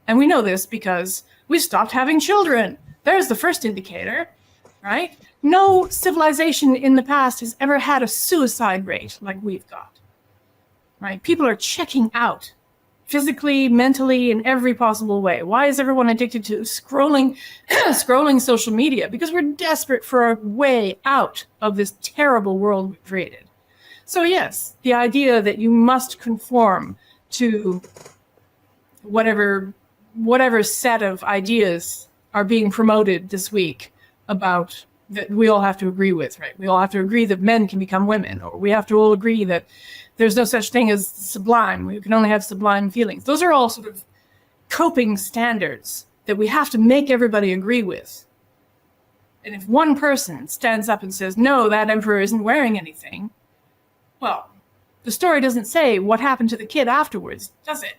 And we know this because we stopped having children. There's the first indicator, right? No civilization in the past has ever had a suicide rate like we've got, right? People are checking out physically, mentally, in every possible way. Why is everyone addicted to scrolling social media? Because we're desperate for a way out of this terrible world we've created. So yes, the idea that you must conform to whatever set of ideas are being promoted this week about that we all have to agree with, right? We all have to agree that men can become women, or we have to all agree that there's no such thing as sublime. We can only have sublime feelings. Those are all sort of coping standards that we have to make everybody agree with. And if one person stands up and says, no, that emperor isn't wearing anything, well, the story doesn't say what happened to the kid afterwards, does it?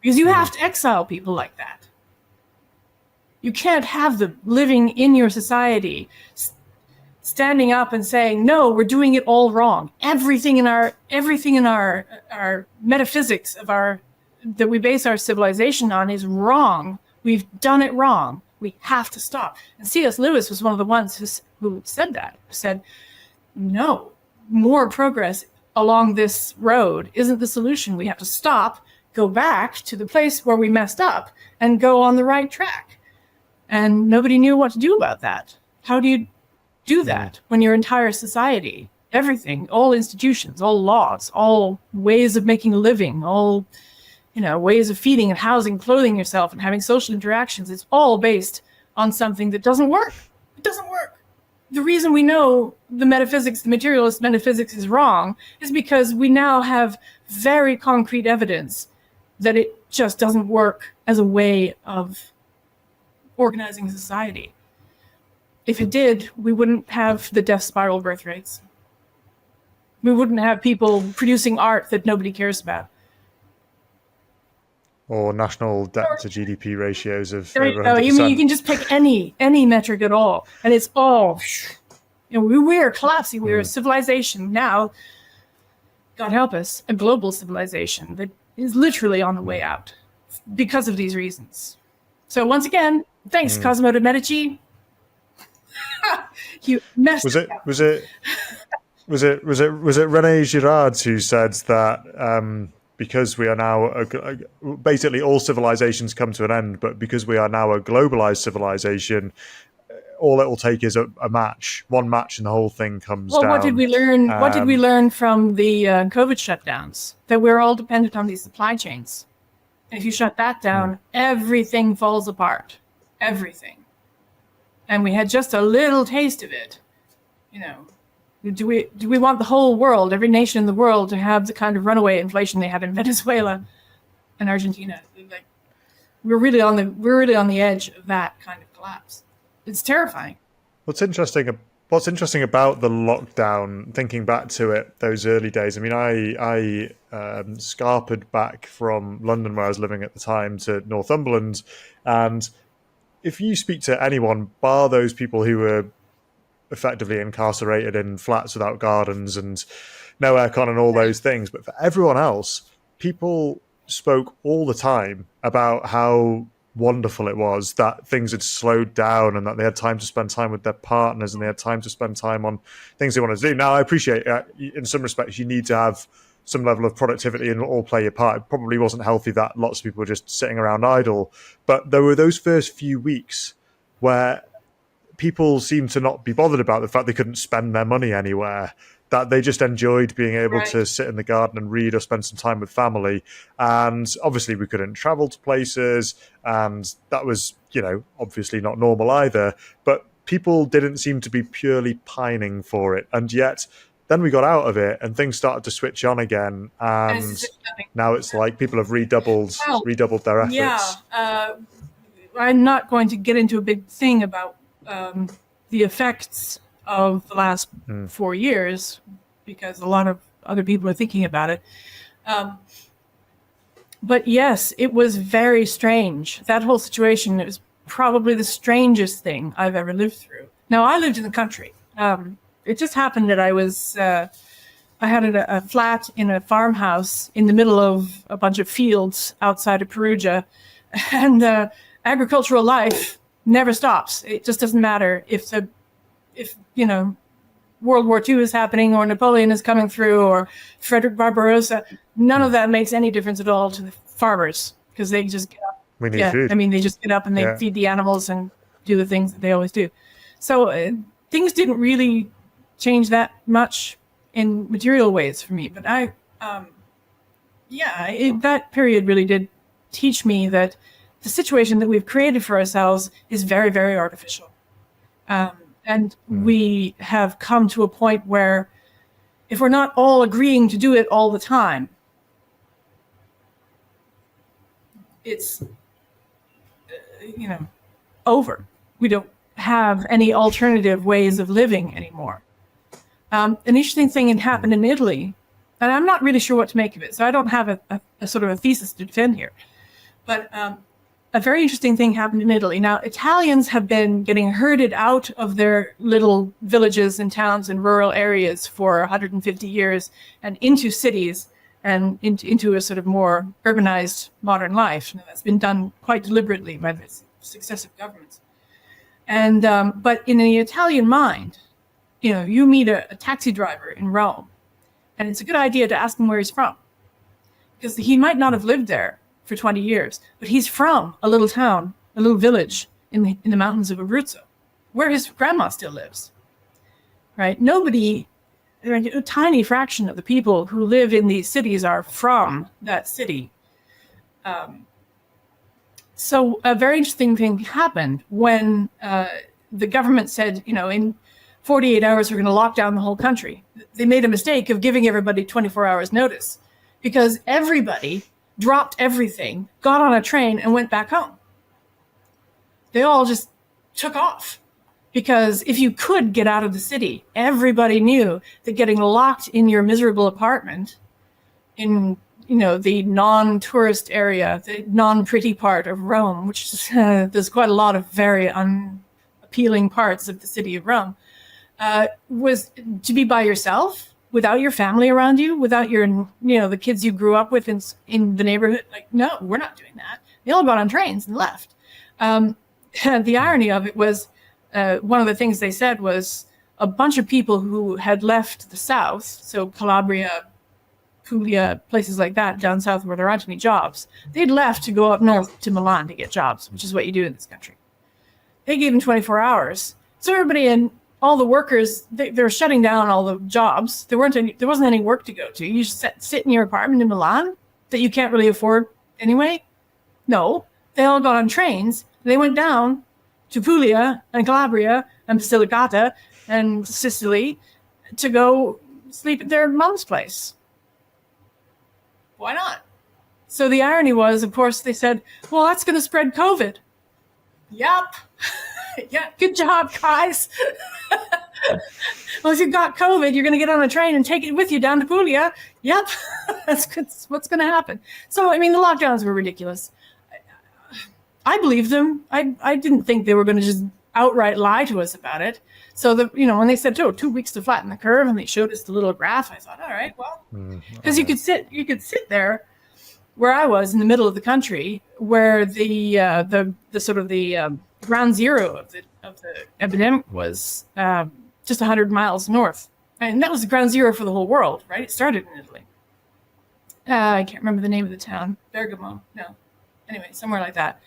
Because you have to exile people like that. You can't have them living in your society, standing up and saying, no, we're doing it all wrong. Everything in our metaphysics that we base our civilization on is wrong. We've done it wrong. We have to stop. And C.S. Lewis was one of the ones who said that, who said, no, more progress along this road isn't the solution. We have to stop, go back to the place where we messed up, and go on the right track. And nobody knew what to do about that. How do you do that when your entire society, everything, all institutions, all laws, all ways of making a living, all ways of feeding and housing, clothing yourself, and having social interactions, it's all based on something that doesn't work. It doesn't work. The reason we know the materialist metaphysics is wrong is because we now have very concrete evidence that it just doesn't work as a way of organizing society. If it did, we wouldn't have the death spiral birth rates. We wouldn't have people producing art that nobody cares about. Or national debt to GDP ratios of there over 100%. You go. You mean you can just pick any metric at all, and it's all, we are collapsing. We're a civilization now. God help us, a global civilization that is literally on the way out because of these reasons. So once again, thanks, Cosimo de' Medici. You messed Was it it up. was it Rene Girard who said that because we are now basically all civilizations come to an end, but because we are now a globalized civilization, all it will take is a match, one match, and the whole thing comes down. What did we learn? What did we learn from the COVID shutdowns? That we're all dependent on these supply chains. If you shut that down, everything falls apart. Everything. And we had just a little taste of it. You know, do we want the whole world, every nation in the world, to have the kind of runaway inflation they had in Venezuela and Argentina? Like, we're really on the edge of that kind of collapse. It's terrifying. What's interesting about the lockdown, thinking back to it, those early days, I mean, I scarpered back from London, where I was living at the time, to Northumberland. And if you speak to anyone, bar those people who were effectively incarcerated in flats without gardens and no aircon and all those things, but for everyone else, people spoke all the time about how wonderful it was that things had slowed down and that they had time to spend time with their partners and they had time to spend time on things they wanted to do. Now, I appreciate in some respects you need to have some level of productivity and all play your part. It probably wasn't healthy that lots of people were just sitting around idle, but there were those first few weeks where people seemed to not be bothered about the fact they couldn't spend their money anywhere, that they just enjoyed being able to sit in the garden and read or spend some time with family. And obviously we couldn't travel to places, and that was, you know, obviously not normal either, but people didn't seem to be purely pining for it. And yet then we got out of it and things started to switch on again, and now it's like people have redoubled their efforts. Yeah, I'm not going to get into a big thing about the effects of the last 4 years, because a lot of other people are thinking about it. But yes, it was very strange. That whole situation, it was probably the strangest thing I've ever lived through. Now, I lived in the country. It just happened that I had a flat in a farmhouse in the middle of a bunch of fields outside of Perugia, and agricultural life never stops. It just doesn't matter if you know, World War II is happening or Napoleon is coming through or Frederick Barbarossa. None of that makes any difference at all to the farmers, because they just get up. We need food. I mean, they just get up and they feed the animals and do the things that they always do. So things didn't really change that much in material ways for me. But that period really did teach me that the situation that we've created for ourselves is very, very artificial. And we have come to a point where if we're not all agreeing to do it all the time, it's, over. We don't have any alternative ways of living anymore. An interesting thing had happened in Italy, and I'm not really sure what to make of it, so I don't have a sort of a thesis to defend here. But a very interesting thing happened in Italy. Now, Italians have been getting herded out of their little villages and towns and rural areas for 150 years and into cities and into a sort of more urbanized modern life. Now, that's been done quite deliberately by the successive governments. And but in the Italian mind, you meet a taxi driver in Rome, and it's a good idea to ask him where he's from, because he might not have lived there for 20 years, but he's from a little town, a little village in the mountains of Abruzzo, where his grandma still lives, right? A tiny fraction of the people who live in these cities are from that city. So a very interesting thing happened when the government said, in 48 hours, we're going to lock down the whole country. They made a mistake of giving everybody 24 hours notice, because everybody dropped everything, got on a train, and went back home. They all just took off, because if you could get out of the city, everybody knew that getting locked in your miserable apartment in, the non-tourist area, the non-pretty part of Rome, which is, there's quite a lot of very unappealing parts of the city of Rome, was to be by yourself without your family around you, without your, the kids you grew up with in the neighborhood. Like, no, we're not doing that. They all got on trains and left. The irony of it was, one of the things they said was a bunch of people who had left the south, so Calabria, Puglia, places like that down south where there aren't any jobs, they'd left to go up north to Milan to get jobs, which is what you do in this country. They gave them 24 hours. So everybody and all the workers, they're shutting down all the jobs. There wasn't any work to go to. You just sit in your apartment in Milan that you can't really afford anyway. No, they all got on trains. They went down to Puglia and Calabria and Basilicata and Sicily to go sleep at their mom's place. Why not? So the irony was, of course, they said, well, that's going to spread COVID. Yep. Yeah, good job, guys. Well, if you've got COVID, you're going to get on a train and take it with you down to Puglia. Yep, that's what's going to happen. So, I mean, the lockdowns were ridiculous. I believed them. I didn't think they were going to just outright lie to us about it. So, when they said, 2 weeks to flatten the curve, and they showed us the little graph, I thought, all right, well, because you could sit there where I was in the middle of the country, where the sort of the ground zero of the epidemic was just 100 miles north, and that was the ground zero for the whole world, right? It started in Italy. I can't remember the name of the town. Bergamo? No. Anyway, somewhere like that.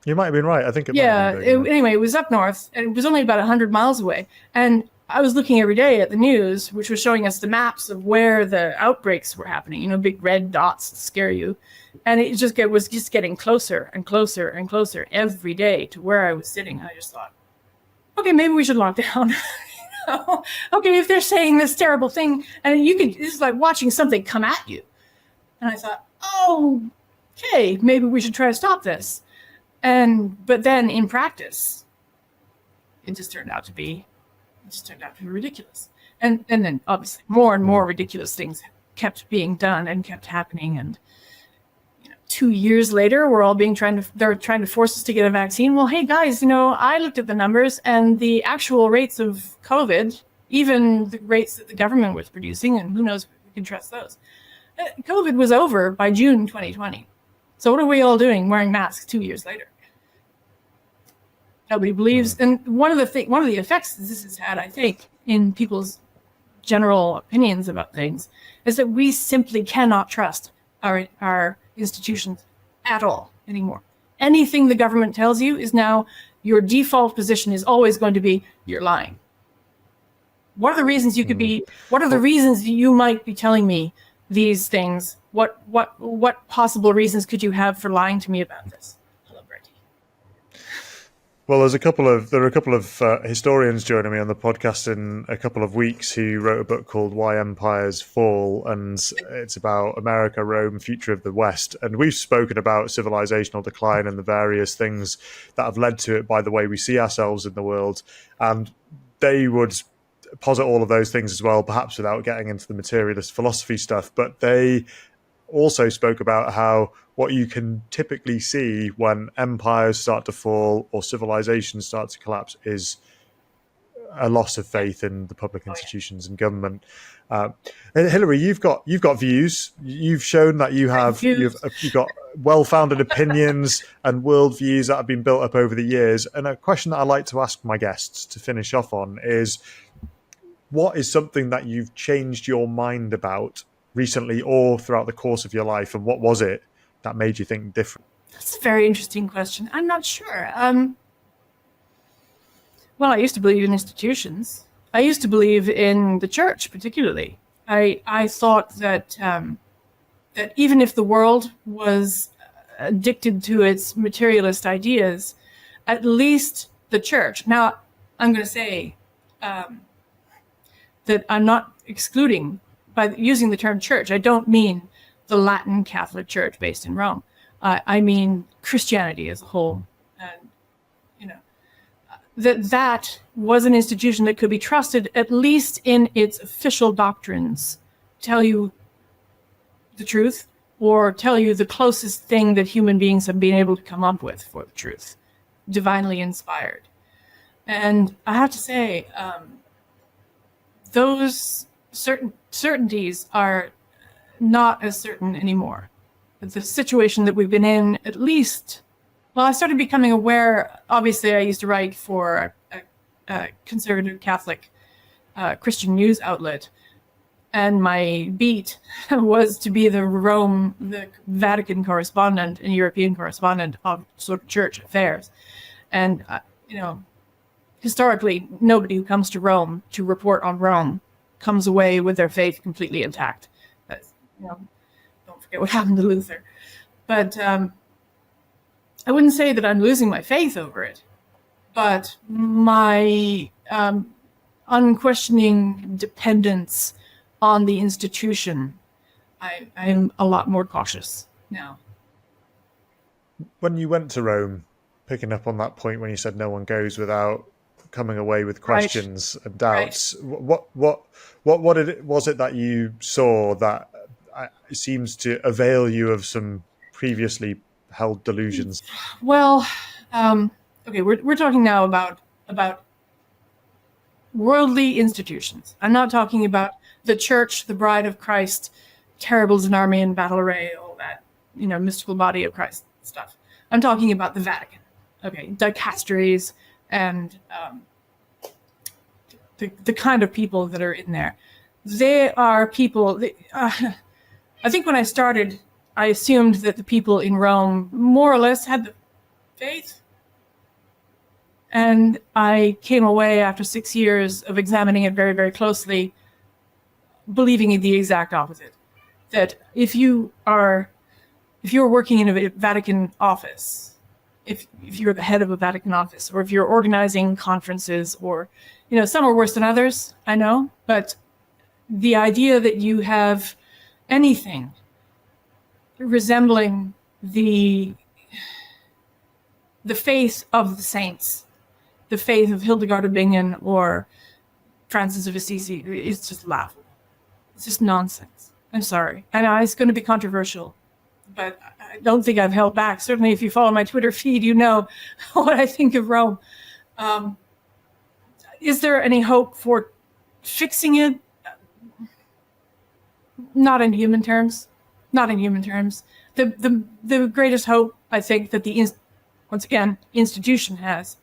You might have been right. I think it might have been anyway, it was up north, and it was only about 100 miles away. And I was looking every day at the news, which was showing us the maps of where the outbreaks were happening, big red dots that scare you. And it was just getting closer and closer and closer every day to where I was sitting. I just thought, okay, maybe we should lock down. Okay, if they're saying this terrible thing, and it's like watching something come at you. And I thought, okay, maybe we should try to stop this. But then in practice, it just turned out to be ridiculous. And then obviously more and more ridiculous things kept being done and kept happening. And 2 years later, they're trying to force us to get a vaccine. Well, hey guys, I looked at the numbers, and the actual rates of COVID, even the rates that the government was producing, and who knows if we can trust those. COVID was over by June 2020. So what are we all doing wearing masks 2 years later? Nobody believes. And one of the effects this has had, I think, in people's general opinions about things is that we simply cannot trust our institutions at all anymore. Anything the government tells you is now your default position is always going to be you're lying. What are the reasons you could be? What are the reasons you might be telling me these things? What possible reasons could you have for lying to me about this? Well, there are a couple of historians joining me on the podcast in a couple of weeks who wrote a book called Why Empires Fall, and it's about America, Rome, future of the West. And we've spoken about civilizational decline and the various things that have led to it by the way we see ourselves in the world. And they would posit all of those things as well, perhaps without getting into the materialist philosophy stuff. But they also spoke about how what you can typically see when empires start to fall or civilizations start to collapse is a loss of faith in the public institutions and government. Hilary, you've got views. You've shown that you've got well-founded opinions and worldviews that have been built up over the years. And a question that I like to ask my guests to finish off on is, what is something that you've changed your mind about recently or throughout the course of your life, and what was it that made you think different? That's a very interesting question. I'm not sure. Well, I used to believe in institutions. I used to believe in the church, particularly. I thought that that even if the world was addicted to its materialist ideas, at least the church. Now, I'm going to say that I'm not excluding, by using the term church, I don't mean the Latin Catholic Church based in Rome. I mean Christianity as a whole. And, that was an institution that could be trusted, at least in its official doctrines, tell you the truth, or tell you the closest thing that human beings have been able to come up with for the truth, divinely inspired. And I have to say, those certainties are not as certain anymore. The situation that we've been in, at least, well, I started becoming aware. Obviously, I used to write for a conservative Catholic Christian news outlet, and my beat was to be the Vatican correspondent and European correspondent of sort of church affairs. And, historically, nobody who comes to Rome to report on Rome comes away with their faith completely intact. That's, don't forget what happened to Luther. But I wouldn't say that I'm losing my faith over it, but my unquestioning dependence on the institution, I'm a lot more cautious now. When you went to Rome, picking up on that point when you said no one goes without coming away with questions and doubts, what was it that you saw that seems to avail you of some previously held delusions? Well, okay, we're talking now about worldly institutions. I'm not talking about the church, the bride of Christ, terribles and army and battle array, all that, mystical body of Christ stuff. I'm talking about the Vatican. Okay, dicasteries and the kind of people that are in there. They are people. I think when I started, I assumed that the people in Rome more or less had the faith. And I came away after 6 years of examining it very, very closely, believing the exact opposite. That if you're working in a Vatican office, if you're the head of a Vatican office, or if you're organizing conferences, or, some are worse than others, I know, but the idea that you have anything resembling the faith of the saints, the faith of Hildegard of Bingen or Francis of Assisi, is just laughable. It's just nonsense. I'm sorry. I know it's going to be controversial, but I don't think I've held back. Certainly, if you follow my Twitter feed, you know what I think of Rome. Is there any hope for fixing it? Not in human terms. Not in human terms. The greatest hope, I think, that the institution has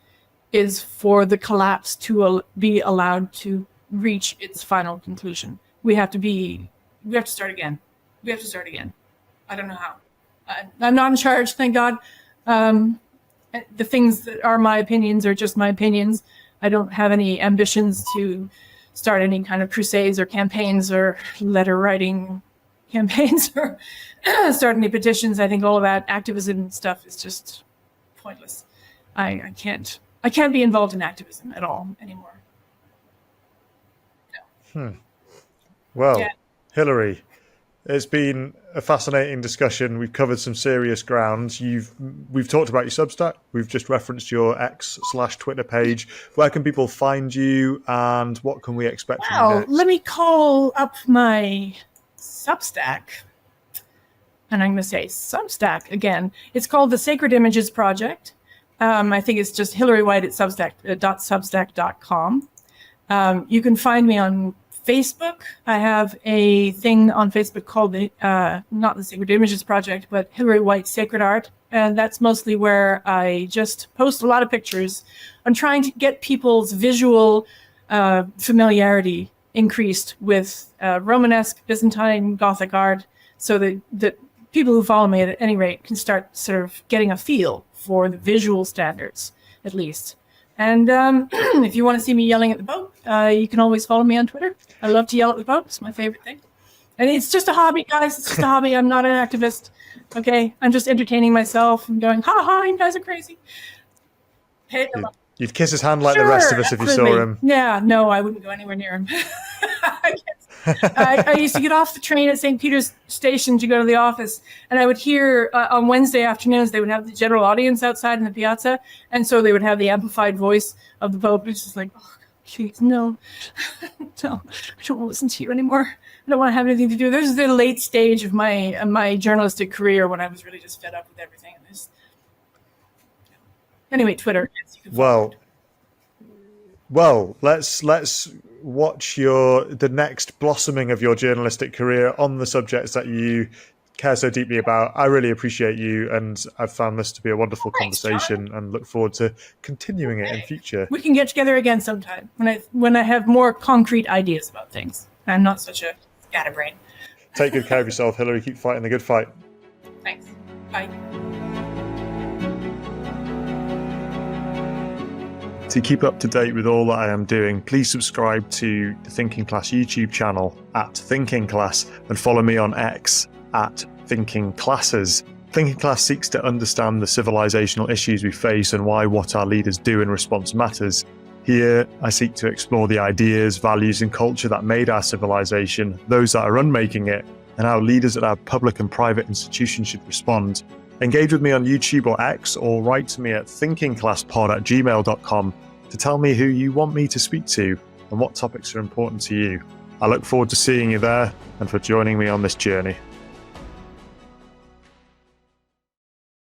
is for the collapse to be allowed to reach its final conclusion. We have to start again. We have to start again. I don't know how. I'm not in charge, thank God. The things that are my opinions are just my opinions. I don't have any ambitions to start any kind of crusades or campaigns or letter writing campaigns or start any petitions. I think all of that activism stuff is just pointless. I can't be involved in activism at all anymore. No. Well, yeah. Hilary, it's been a fascinating discussion. We've covered some serious ground. We've talked about your Substack. We've just referenced your X/Twitter page. Where can people find you, and what can we expect from you next? Let me call up my Substack. And I'm going to say Substack again. It's called the Sacred Images Project. I think it's just Hilary White at substack.com. You can find me on Facebook. I have a thing on Facebook called not the Sacred Images Project, but Hilary White Sacred Art. And that's mostly where I just post a lot of pictures. I'm trying to get people's visual familiarity increased with Romanesque, Byzantine, Gothic art, so that people who follow me at any rate can start sort of getting a feel for the visual standards, at least. And if you want to see me yelling at the boat, you can always follow me on Twitter. I love to yell at the boat. It's my favorite thing. And it's just a hobby, guys. It's just a hobby. I'm not an activist. Okay? I'm just entertaining myself and going, ha ha, you guys are crazy. Hey, you'd kiss his hand like the rest of us if you saw him. Yeah, no, I wouldn't go anywhere near him. I used to get off the train at St. Peter's Station to go to the office, and I would hear on Wednesday afternoons they would have the general audience outside in the piazza, and so they would have the amplified voice of the Pope. It's just like, oh, please, no, I don't want to listen to you anymore. I don't want to have anything to do. This is the late stage of my journalistic career when I was really just fed up with everything. And this. Anyway, Twitter. Well, Well, let's watch the next blossoming of your journalistic career on the subjects that you care so deeply about. I really appreciate you, and I've found this to be a wonderful conversation, and look forward to continuing it in future. We can get together again sometime when I have more concrete ideas about things. I'm not such a scatterbrain. Take good care of yourself, Hilary. Keep fighting the good fight. Thanks. Bye. To keep up to date with all that I am doing, please subscribe to the Thinking Class YouTube channel @ThinkingClass and follow me on X @ThinkingClasses. Thinking Class seeks to understand the civilizational issues we face and why what our leaders do in response matters. Here, I seek to explore the ideas, values, and culture that made our civilization, those that are unmaking it, and how leaders at our public and private institutions should respond. Engage with me on YouTube or X, or write to me at thinkingclasspod@gmail.com to tell me who you want me to speak to and what topics are important to you. I look forward to seeing you there and for joining me on this journey.